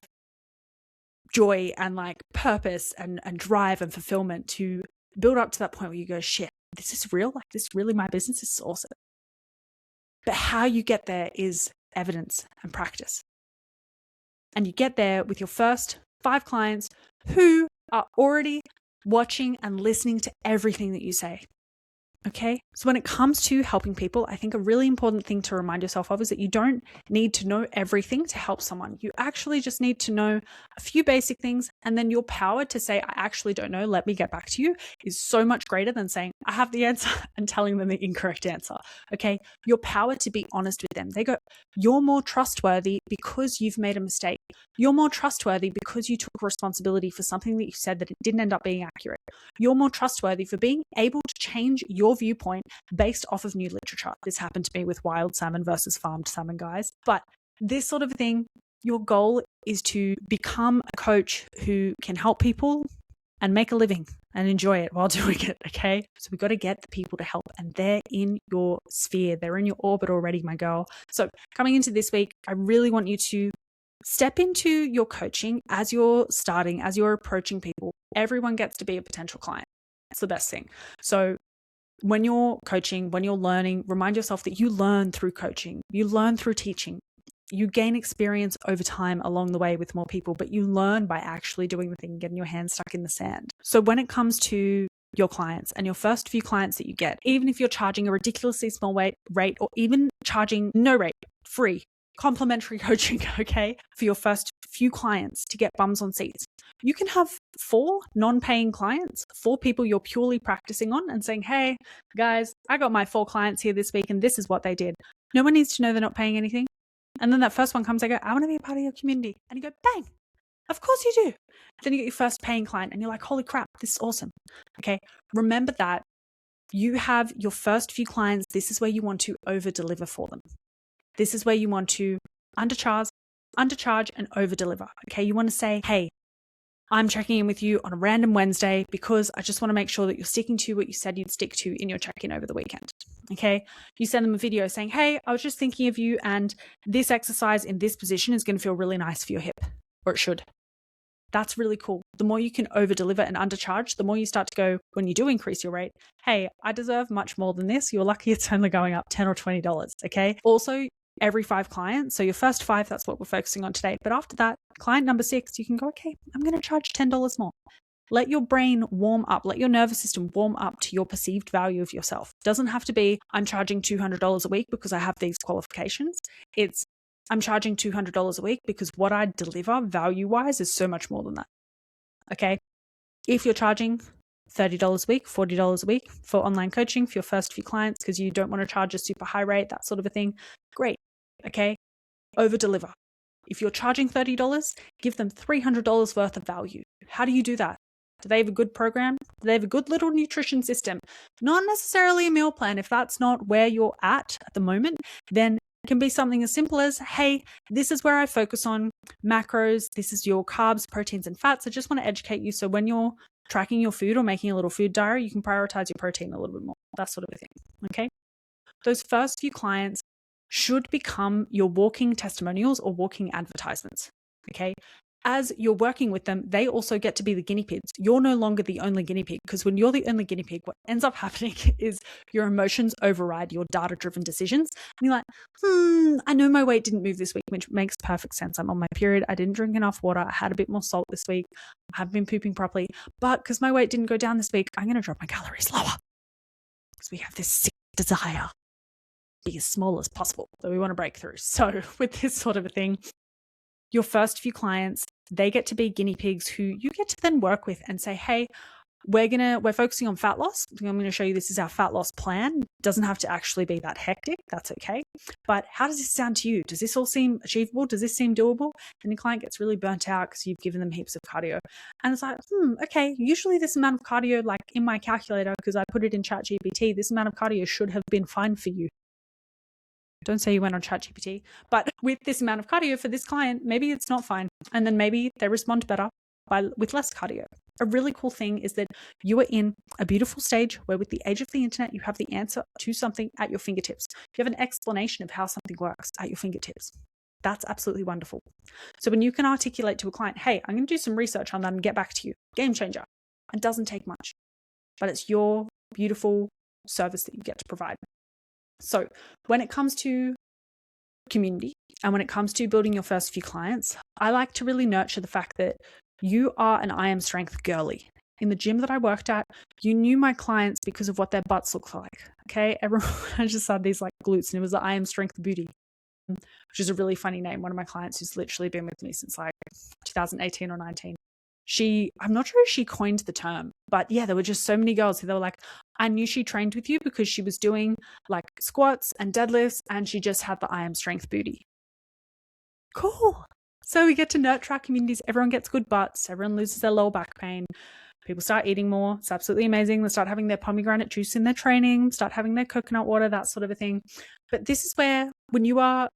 joy and like purpose and drive and fulfillment to build up to that point where you go, shit, this is real. Like, this really my business is awesome. But how you get there is evidence and practice. And you get there with your first 5 clients who are already watching and listening to everything that you say. Okay. So when it comes to helping people, I think a really important thing to remind yourself of is that you don't need to know everything to help someone. You actually just need to know a few basic things. And then your power to say, I actually don't know, let me get back to you, is so much greater than saying, I have the answer and telling them the incorrect answer. Okay. Your power to be honest with them. They go, you're more trustworthy because you've made a mistake. You're more trustworthy because you took responsibility for something that you said that it didn't end up being accurate. You're more trustworthy for being able to change your viewpoint based off of new literature. This happened to me with wild salmon versus farmed salmon, guys. But this sort of thing, your goal is to become a coach who can help people and make a living and enjoy it while doing it, okay? So we got to get the people to help, and they're in your sphere. They're in your orbit already, my girl. So coming into this week, I really want you to step into your coaching as you're starting, as you're approaching people. Everyone gets to be a potential client. It's the best thing. So when you're coaching, when you're learning, remind yourself that you learn through coaching. You learn through teaching. You gain experience over time along the way with more people, but you learn by actually doing the thing, getting your hands stuck in the sand. So when it comes to your clients and your first few clients that you get, even if you're charging a ridiculously small rate or even charging no rate, free, complimentary coaching, okay, for your first few clients to get bums on seats. You can have 4 non-paying clients, 4 people you're purely practicing on and saying, hey, guys, I got my 4 clients here this week and this is what they did. No one needs to know they're not paying anything. And then that first one comes, I go, I want to be a part of your community. And you go, bang, of course you do. Then you get your first paying client and you're like, holy crap, this is awesome. Okay, remember that you have your first few clients. This is where you want to over-deliver for them. This is where you want to undercharge and over-deliver. Okay, you want to say, hey, I'm checking in with you on a random Wednesday because I just want to make sure that you're sticking to what you said you'd stick to in your check-in over the weekend. Okay, you send them a video saying, hey, I was just thinking of you and this exercise in this position is going to feel really nice for your hip, or it should. That's really cool. The more you can over-deliver and undercharge, the more you start to go, when you do increase your rate, hey, I deserve much more than this. You're lucky it's only going up $10 or $20, okay? Also, every 5 clients. So your first 5, that's what we're focusing on today. But after that, client number 6, you can go, okay, I'm going to charge $10 more. Let your brain warm up. Let your nervous system warm up to your perceived value of yourself. It doesn't have to be, I'm charging $200 a week because I have these qualifications. It's, I'm charging $200 a week because what I deliver value-wise is so much more than that. Okay? If you're charging $30 a week, $40 a week for online coaching for your first few clients because you don't want to charge a super high rate, that sort of a thing, great. Okay? Over-deliver. If you're charging $30, give them $300 worth of value. How do you do that? Do they have a good program? Do they have a good little nutrition system? Not necessarily a meal plan. If that's not where you're at the moment, then it can be something as simple as, hey, this is where I focus on macros. This is your carbs, proteins, and fats. I just want to educate you so when you're tracking your food or making a little food diary, you can prioritize your protein a little bit more. That sort of a thing. Okay? Those first few clients should become your walking testimonials or walking advertisements. Okay? As you're working with them, they also get to be the guinea pigs. You're no longer the only guinea pig, because when you're the only guinea pig, what ends up happening is your emotions override your data-driven decisions. And you're like, I know my weight didn't move this week, which makes perfect sense. I'm on my period. I didn't drink enough water. I had a bit more salt this week. I haven't been pooping properly. But because my weight didn't go down this week, I'm going to drop my calories lower. Because we have this sick desire to be as small as possible that we want to break through. So with this sort of a thing, your first few clients, they get to be guinea pigs who you get to then work with and say, hey, we're focusing on fat loss. I'm going to show you this is our fat loss plan. It doesn't have to actually be that hectic. That's okay. But how does this sound to you? Does this all seem achievable? Does this seem doable? And the client gets really burnt out because you've given them heaps of cardio. And it's like, okay, usually this amount of cardio, like in my calculator, because I put it in ChatGPT, this amount of cardio should have been fine for you. Don't say you went on ChatGPT, but with this amount of cardio for this client, maybe it's not fine. And then maybe they respond better with less cardio. A really cool thing is that you are in a beautiful stage where with the age of the internet, you have the answer to something at your fingertips. You have an explanation of how something works at your fingertips. That's absolutely wonderful. So when you can articulate to a client, hey, I'm going to do some research on that and get back to you. Game changer. It doesn't take much, but it's your beautiful service that you get to provide. So when it comes to community and when it comes to building your first few clients, I like to really nurture the fact that you are an I am strength girly. In the gym that I worked at, you knew my clients because of what their butts looked like. Okay. Everyone just had these like glutes and it was the I am strength booty, which is a really funny name. One of my clients who's literally been with me since like 2018 or 19. I'm not sure if she coined the term, but yeah, there were just so many girls who they were like, I knew she trained with you because she was doing like squats and deadlifts and she just had the I am strength booty. Cool. So we get to nurture our communities. Everyone gets good butts. Everyone loses their lower back pain. People start eating more. It's absolutely amazing. They start having their pomegranate juice in their training, start having their coconut water, that sort of a thing. But this is where when you are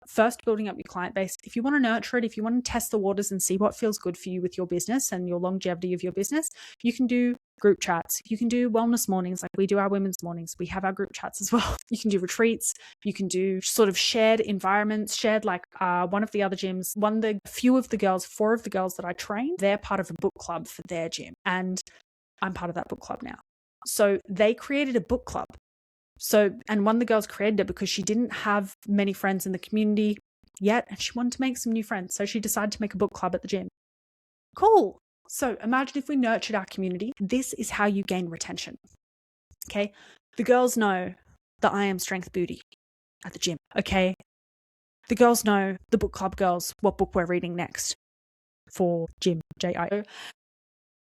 first building up your client base, if you want to nurture it, if you want to test the waters and see what feels good for you with your business and your longevity of your business, you can do group chats. You can do wellness mornings like we do our women's mornings. We have our group chats as well. You can do retreats. You can do sort of shared environments, shared like one of the other gyms, four of the girls that I train, they're part of a book club for their gym. And I'm part of that book club now. So they created a book club. And one of the girls created it because she didn't have many friends in the community yet, and she wanted to make some new friends. So she decided to make a book club at the gym. Cool. So imagine if we nurtured our community. This is how you gain retention. Okay. The girls know the I am strength booty at the gym. Okay. The girls know, the book club girls, what book we're reading next for gym, JIO.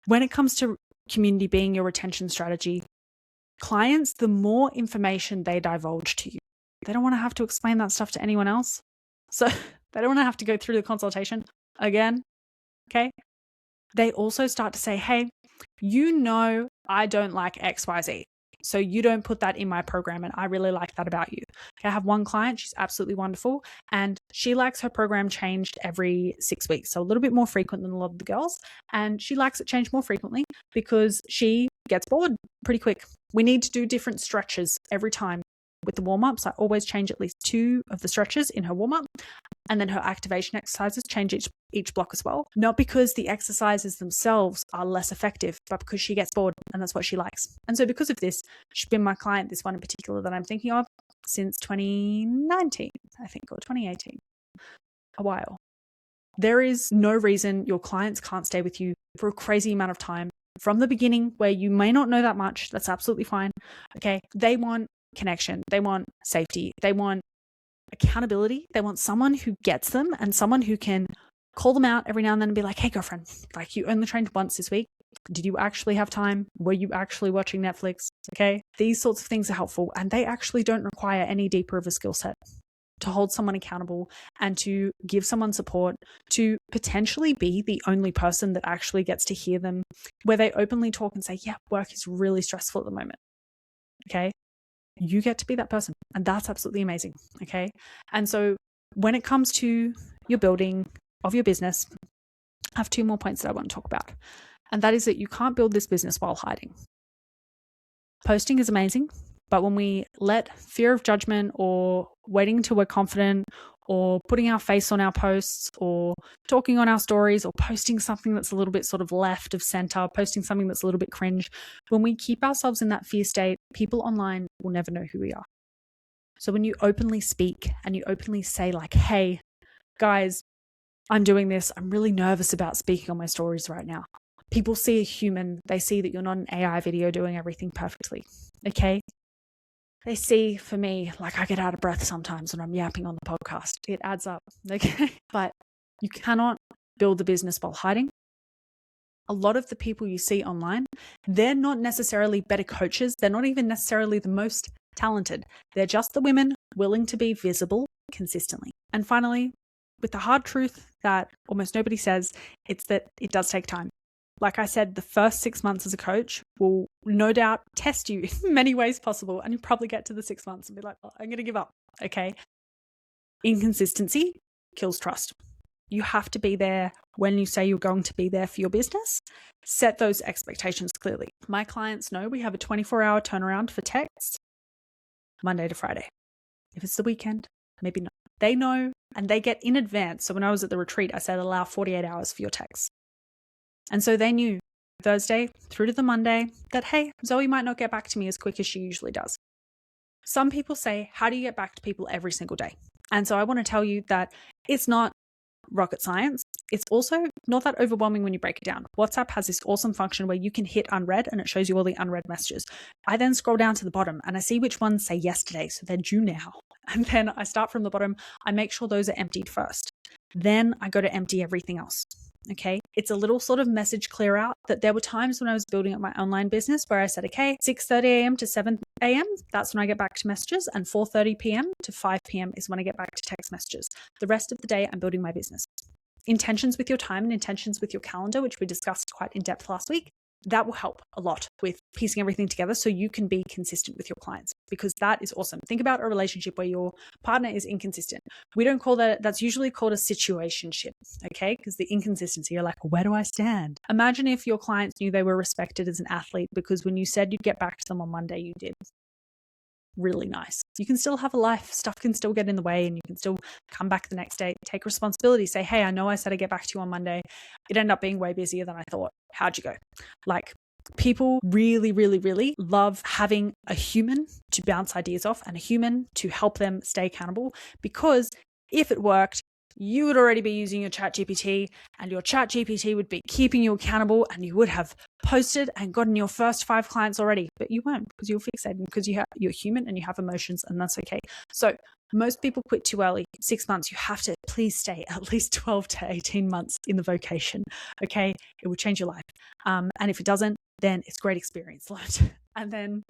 When it comes to community being your retention strategy, clients, the more information they divulge to you, they don't want to have to explain that stuff to anyone else. So they don't want to have to go through the consultation again. Okay. They also start to say, hey, I don't like XYZ. So you don't put that in my program. And I really like that about you. Okay, I have one client. She's absolutely wonderful. And she likes her program changed every 6 weeks. So a little bit more frequent than a lot of the girls. And she likes it changed more frequently because she gets bored pretty quick. We need to do different stretches every time with the warm-ups. I always change at least 2 of the stretches in her warm-up. And then her activation exercises change each block as well. Not because the exercises themselves are less effective, but because she gets bored and that's what she likes. And so because of this, she's been my client, this one in particular that I'm thinking of, since 2019, I think, or 2018. A while. There is no reason your clients can't stay with you for a crazy amount of time from the beginning where you may not know that much. That's absolutely fine. Okay. They want connection. They want safety. They want accountability. They want someone who gets them and someone who can call them out every now and then and be like, hey, girlfriend, like you only trained once this week. Did you actually have time? Were you actually watching Netflix? Okay. These sorts of things are helpful and they actually don't require any deeper of a skill set to hold someone accountable and to give someone support, to potentially be the only person that actually gets to hear them, where they openly talk and say, yeah, work is really stressful at the moment. Okay. You get to be that person. And that's absolutely amazing. Okay. And so when it comes to your building of your business, I have 2 more points that I want to talk about. And that is that you can't build this business while hiding. Posting is amazing, but when we let fear of judgment or waiting until we're confident or putting our face on our posts or talking on our stories or posting something that's a little bit sort of left of center, posting something that's a little bit cringe, when we keep ourselves in that fear state, people online will never know who we are. So when you openly speak and you openly say like, hey, guys, I'm doing this. I'm really nervous about speaking on my stories right now. People see a human. They see that you're not an AI video doing everything perfectly. Okay. They see, for me, like I get out of breath sometimes when I'm yapping on the podcast. It adds up. Okay. But you cannot build the business while hiding. A lot of the people you see online, they're not necessarily better coaches. They're not even necessarily the most talented. They're just the women willing to be visible consistently. And finally, with the hard truth that almost nobody says, it's that it does take time. Like I said, the first 6 months as a coach will no doubt test you in many ways possible. And you probably get to the 6 months and be like, oh, I'm going to give up. Okay. Inconsistency kills trust. You have to be there when you say you're going to be there for your business. Set those expectations clearly. My clients know we have a 24-hour turnaround for texts, Monday to Friday. If it's the weekend, maybe not. They know and they get in advance. So when I was at the retreat, I said allow 48 hours for your texts. And so they knew Thursday through to the Monday that, hey, Zoe might not get back to me as quick as she usually does. Some people say, how do you get back to people every single day? And so I want to tell you that it's not rocket science. It's also not that overwhelming when you break it down. WhatsApp has this awesome function where you can hit unread and it shows you all the unread messages. I then scroll down to the bottom and I see which ones say yesterday, so they're due now. And then I start from the bottom. I make sure those are emptied first. Then I go to empty everything else. Okay. It's a little sort of message clear out that there were times when I was building up my online business where I said, okay, 6:30 a.m. to 7 a.m. That's when I get back to messages, and 4:30 p.m. to 5 p.m. is when I get back to text messages. The rest of the day, I'm building my business. Intentions with your time and intentions with your calendar, which we discussed quite in depth last week, that will help a lot with piecing everything together so you can be consistent with your clients, because that is awesome. Think about a relationship where your partner is inconsistent. We don't call that, that's usually called a situationship, okay? Because the inconsistency, you're like, where do I stand? Imagine if your clients knew they were respected as an athlete because when you said you'd get back to them on Monday, you did. Really nice. You can still have a life. Stuff can still get in the way and you can still come back the next day, take responsibility, say, hey, I know I said I'd get back to you on Monday. It ended up being way busier than I thought. How'd you go? Like, people really, really, really love having a human to bounce ideas off and a human to help them stay accountable, because if it worked, you would already be using your ChatGPT and your ChatGPT would be keeping you accountable and you would have posted and gotten your first 5 clients already, but you won't because you're fixated, because you're human and you have emotions, and that's okay. So most people quit too early. 6 months, you have to please stay at least 12 to 18 months in the vocation. Okay. It will change your life. And if it doesn't, then it's great experience learned. And then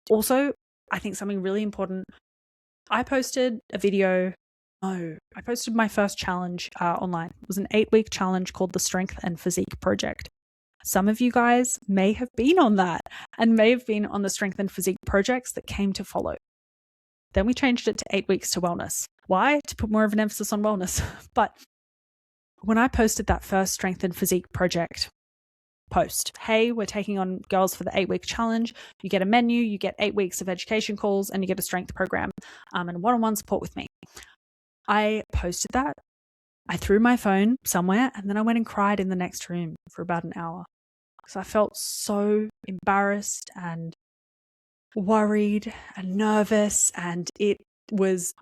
also, I think something really important, I posted my first challenge online. It was an 8-week challenge called the Strength and Physique Project. Some of you guys may have been on that and may have been on the Strength and Physique projects that came to follow. Then we changed it to 8 weeks to wellness. Why? To put more of an emphasis on wellness. But when I posted that first Strength and Physique Project post, hey, we're taking on girls for the 8-week challenge. You get a menu, you get 8 weeks of education calls, and you get a strength program and one-on-one support with me. I posted that. I threw my phone somewhere and then I went and cried in the next room for about an hour because I felt so embarrassed and worried and nervous, and I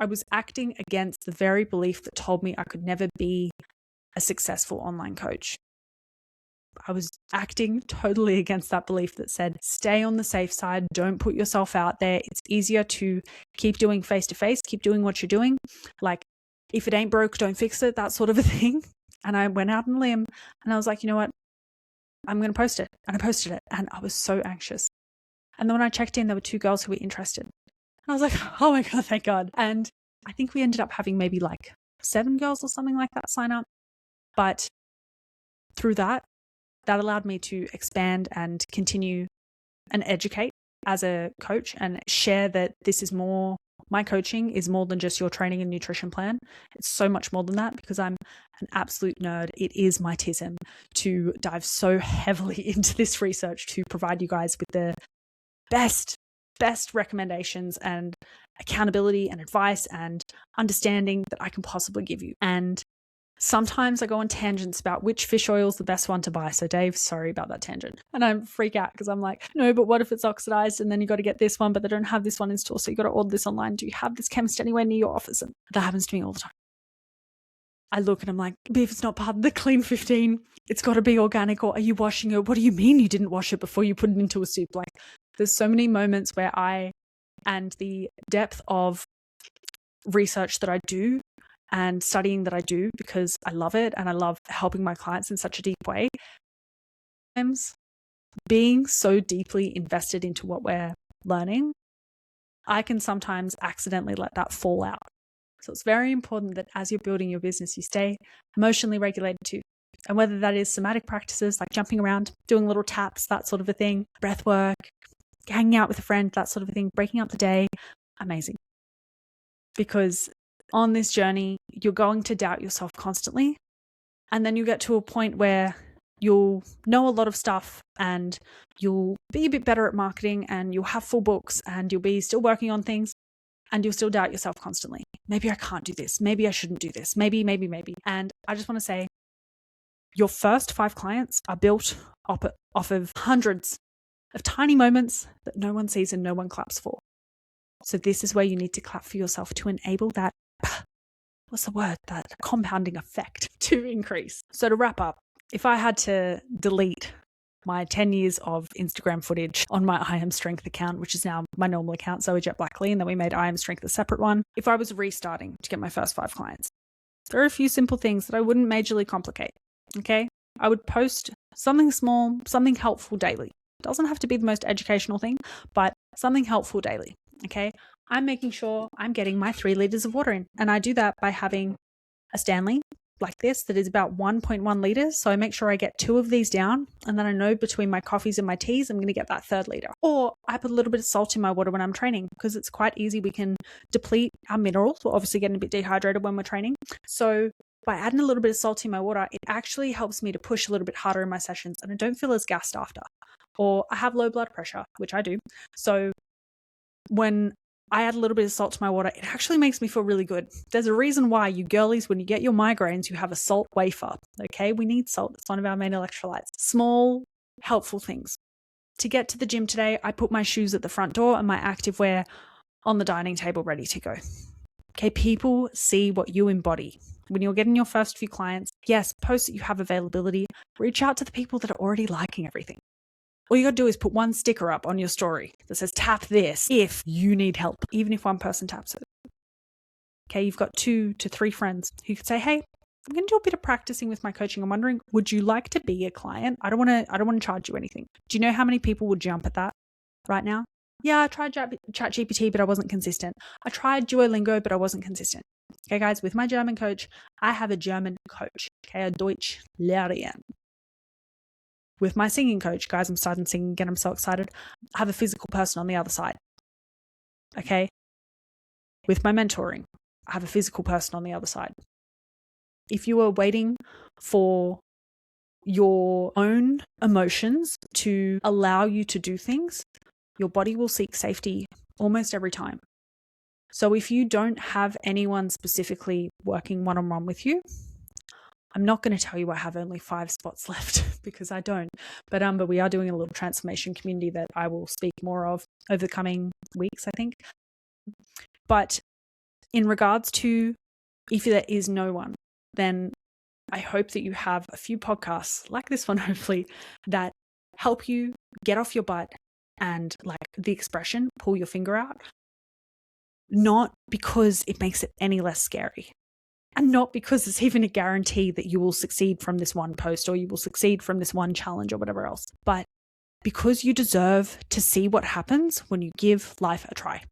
was acting against the very belief that told me I could never be a successful online coach. I was acting totally against that belief that said, stay on the safe side, don't put yourself out there. It's easier to keep doing face-to-face, keep doing what you're doing. Like, if it ain't broke, don't fix it, that sort of a thing. And I went out on a limb and I was like, you know what? I'm going to post it. And I posted it and I was so anxious. And then when I checked in, there were 2 girls who were interested. And I was like, oh my God, thank God. And I think we ended up having maybe like 7 girls or something like that sign up. But through that allowed me to expand and continue and educate as a coach and share that this is more, my coaching is more than just your training and nutrition plan. It's so much more than that, because I'm an absolute nerd. It is my tism to dive so heavily into this research to provide you guys with the best recommendations and accountability and advice and understanding that I can possibly give you. And sometimes I go on tangents about which fish oil is the best one to buy. So Dave, sorry about that tangent. And I freak out because I'm like, no, but what if it's oxidized and then you got to get this one, but they don't have this one in store. So you got to order this online. Do you have this chemist anywhere near your office? And that happens to me all the time. I look and I'm like, if it's not part of the Clean 15, it's got to be organic. Or are you washing it? What do you mean you didn't wash it before you put it into a soup? Like, there's so many moments where and the depth of research that I do and studying that I do because I love it and I love helping my clients in such a deep way. Sometimes being so deeply invested into what we're learning, I can sometimes accidentally let that fall out. So it's very important that as you're building your business, you stay emotionally regulated too. And whether that is somatic practices like jumping around, doing little taps, that sort of a thing, breath work, hanging out with a friend, that sort of a thing, breaking up the day, amazing. Because on this journey, you're going to doubt yourself constantly. And then you get to a point where you'll know a lot of stuff and you'll be a bit better at marketing and you'll have full books and you'll be still working on things and you'll still doubt yourself constantly. Maybe I can't do this. Maybe I shouldn't do this. Maybe. And I just want to say your first 5 clients are built off of hundreds of tiny moments that no one sees and no one claps for. So this is where you need to clap for yourself to enable that, that compounding effect to increase. So to wrap up, if I had to delete my 10 years of Instagram footage on my I Am Strength account, which is now my normal account, Zoe Jett Black Lee, and then we made I Am Strength a separate one. If I was restarting to get my first 5 clients, there are a few simple things that I wouldn't majorly complicate, okay? I would post something small, something helpful daily. It doesn't have to be the most educational thing, but something helpful daily, okay? I'm making sure I'm getting my 3 liters of water in, and I do that by having a Stanley like this that is about 1.1 liters. So I make sure I get 2 of these down, and then I know between my coffees and my teas, I'm going to get that 3rd liter. Or I put a little bit of salt in my water when I'm training because it's quite easy. We can deplete our minerals. We're obviously getting a bit dehydrated when we're training. So by adding a little bit of salt in my water, it actually helps me to push a little bit harder in my sessions and I don't feel as gassed after. Or I have low blood pressure, which I do. So when I add a little bit of salt to my water, it actually makes me feel really good. There's a reason why you girlies, when you get your migraines, you have a salt wafer, okay? We need salt. It's one of our main electrolytes. Small, helpful things. To get to the gym today, I put my shoes at the front door and my activewear on the dining table ready to go. Okay, people see what you embody. When you're getting your first few clients, yes, post that you have availability. Reach out to the people that are already liking everything. All you got to do is put one sticker up on your story that says, tap this if you need help, even if one person taps it. Okay, you've got 2 to 3 friends who could say, hey, I'm going to do a bit of practicing with my coaching. I'm wondering, would you like to be a client? I don't want to charge you anything. Do you know how many people would jump at that right now? Yeah, I tried ChatGPT, but I wasn't consistent. I tried Duolingo, but I wasn't consistent. Okay, guys, with my German coach, I have a German coach, okay, a Deutschlehrerin. With my singing coach, guys, I'm starting singing again. I'm so excited. I have a physical person on the other side. Okay. With my mentoring, I have a physical person on the other side. If you are waiting for your own emotions to allow you to do things, your body will seek safety almost every time. So if you don't have anyone specifically working one-on-one with you, I'm not going to tell you I have only 5 spots left because I don't. But we are doing a little transformation community that I will speak more of over the coming weeks, I think. But in regards to if there is no one, then I hope that you have a few podcasts like this one, hopefully, that help you get off your butt and, like the expression, pull your finger out. Not because it makes it any less scary. And not because it's even a guarantee that you will succeed from this one post or you will succeed from this one challenge or whatever else, but because you deserve to see what happens when you give life a try.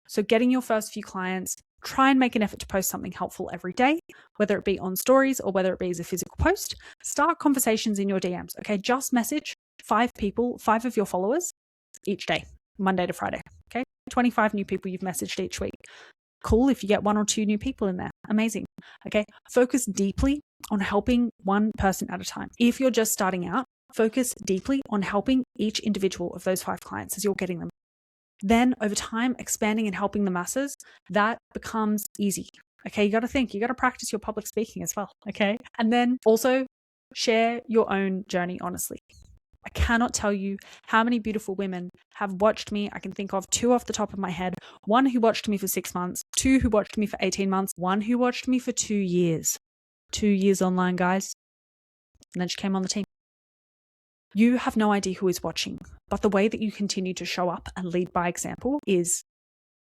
So getting your first few clients, try and make an effort to post something helpful every day, whether it be on stories or whether it be as a physical post. Start conversations in your DMs, okay? Just message 5 people, 5 of your followers each day, Monday to Friday, okay? 25 new people you've messaged each week. Cool if you get 1 or 2 new people in there. Amazing. Okay. Focus deeply on helping one person at a time. If you're just starting out, focus deeply on helping each individual of those 5 clients as you're getting them. Then over time, expanding and helping the masses, that becomes easy. Okay. You got to practice your public speaking as well. Okay. And then also share your own journey honestly. I cannot tell you how many beautiful women have watched me. I can think of 2 off the top of my head. 1 who watched me for 6 months, 2 who watched me for 18 months, 1 who watched me for 2 years. 2 years online, guys. And then she came on the team. You have no idea who is watching, but the way that you continue to show up and lead by example is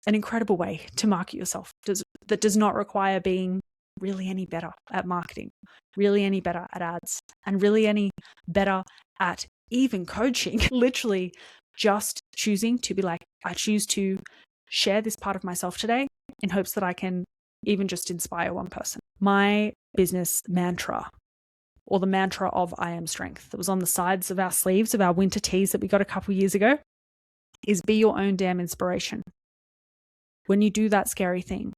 an incredible way to market yourself that does not require being really any better at marketing, really any better at ads, and really any better at even coaching. Literally just choosing to be like, I choose to share this part of myself today in hopes that I can even just inspire one person. My business mantra, or the mantra of I am strength, that was on the sides of our sleeves of our winter tees that we got a couple years ago, is be your own damn inspiration. When you do that scary thing,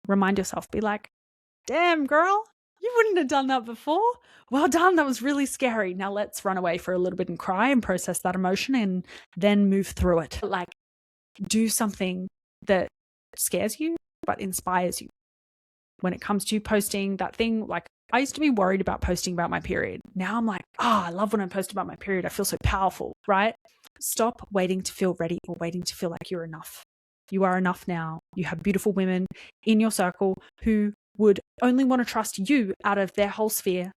remind yourself, be like, damn girl, you wouldn't have done that before. Well done. That was really scary. Now let's run away for a little bit and cry and process that emotion and then move through it. Like, do something that scares you but inspires you. When it comes to posting that thing, like I used to be worried about posting about my period. Now I'm like, I love when I post about my period. I feel so powerful, right? Stop waiting to feel ready or waiting to feel like you're enough. You are enough now. You have beautiful women in your circle who would only want to trust you out of their whole sphere.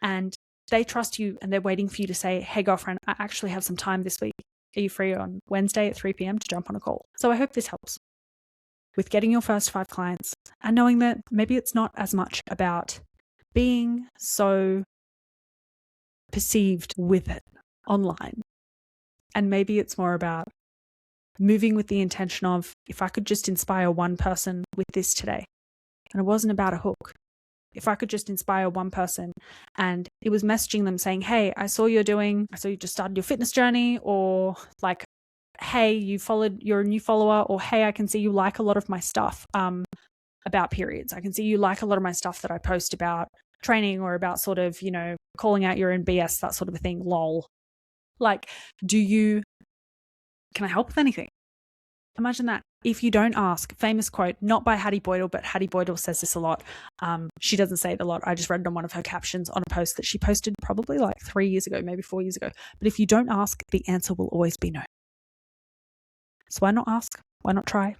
And they trust you and they're waiting for you to say, hey, girlfriend, I actually have some time this week. Are you free on Wednesday at 3 p.m. to jump on a call? So I hope this helps with getting your first 5 clients and knowing that maybe it's not as much about being so perceived with it online. And maybe it's more about moving with the intention of, if I could just inspire one person with this today, and it wasn't about a hook. If I could just inspire one person and it was messaging them saying, hey, I saw you just started your fitness journey, or like, hey, you're a new follower, or hey, I can see you like a lot of my stuff about periods. I can see you like a lot of my stuff that I post about training or about sort of, calling out your own BS, that sort of a thing, lol. Like, can I help with anything? Imagine that. If you don't ask, famous quote, not by Hattie Boydell, but Hattie Boydell says this a lot. She doesn't say it a lot. I just read it on one of her captions on a post that she posted probably like 3 years ago, maybe 4 years ago. But if you don't ask, the answer will always be no. So why not ask? Why not try?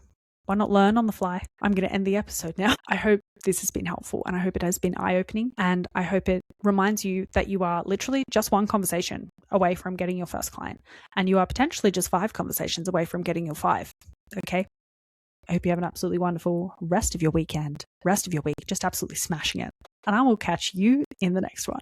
Why not learn on the fly? I'm going to end the episode now. I hope this has been helpful, and I hope it has been eye-opening, and I hope it reminds you that you are literally just one conversation away from getting your first client, and you are potentially just 5 conversations away from getting your 5. Okay? I hope you have an absolutely wonderful rest of your weekend, rest of your week, just absolutely smashing it. And I will catch you in the next one.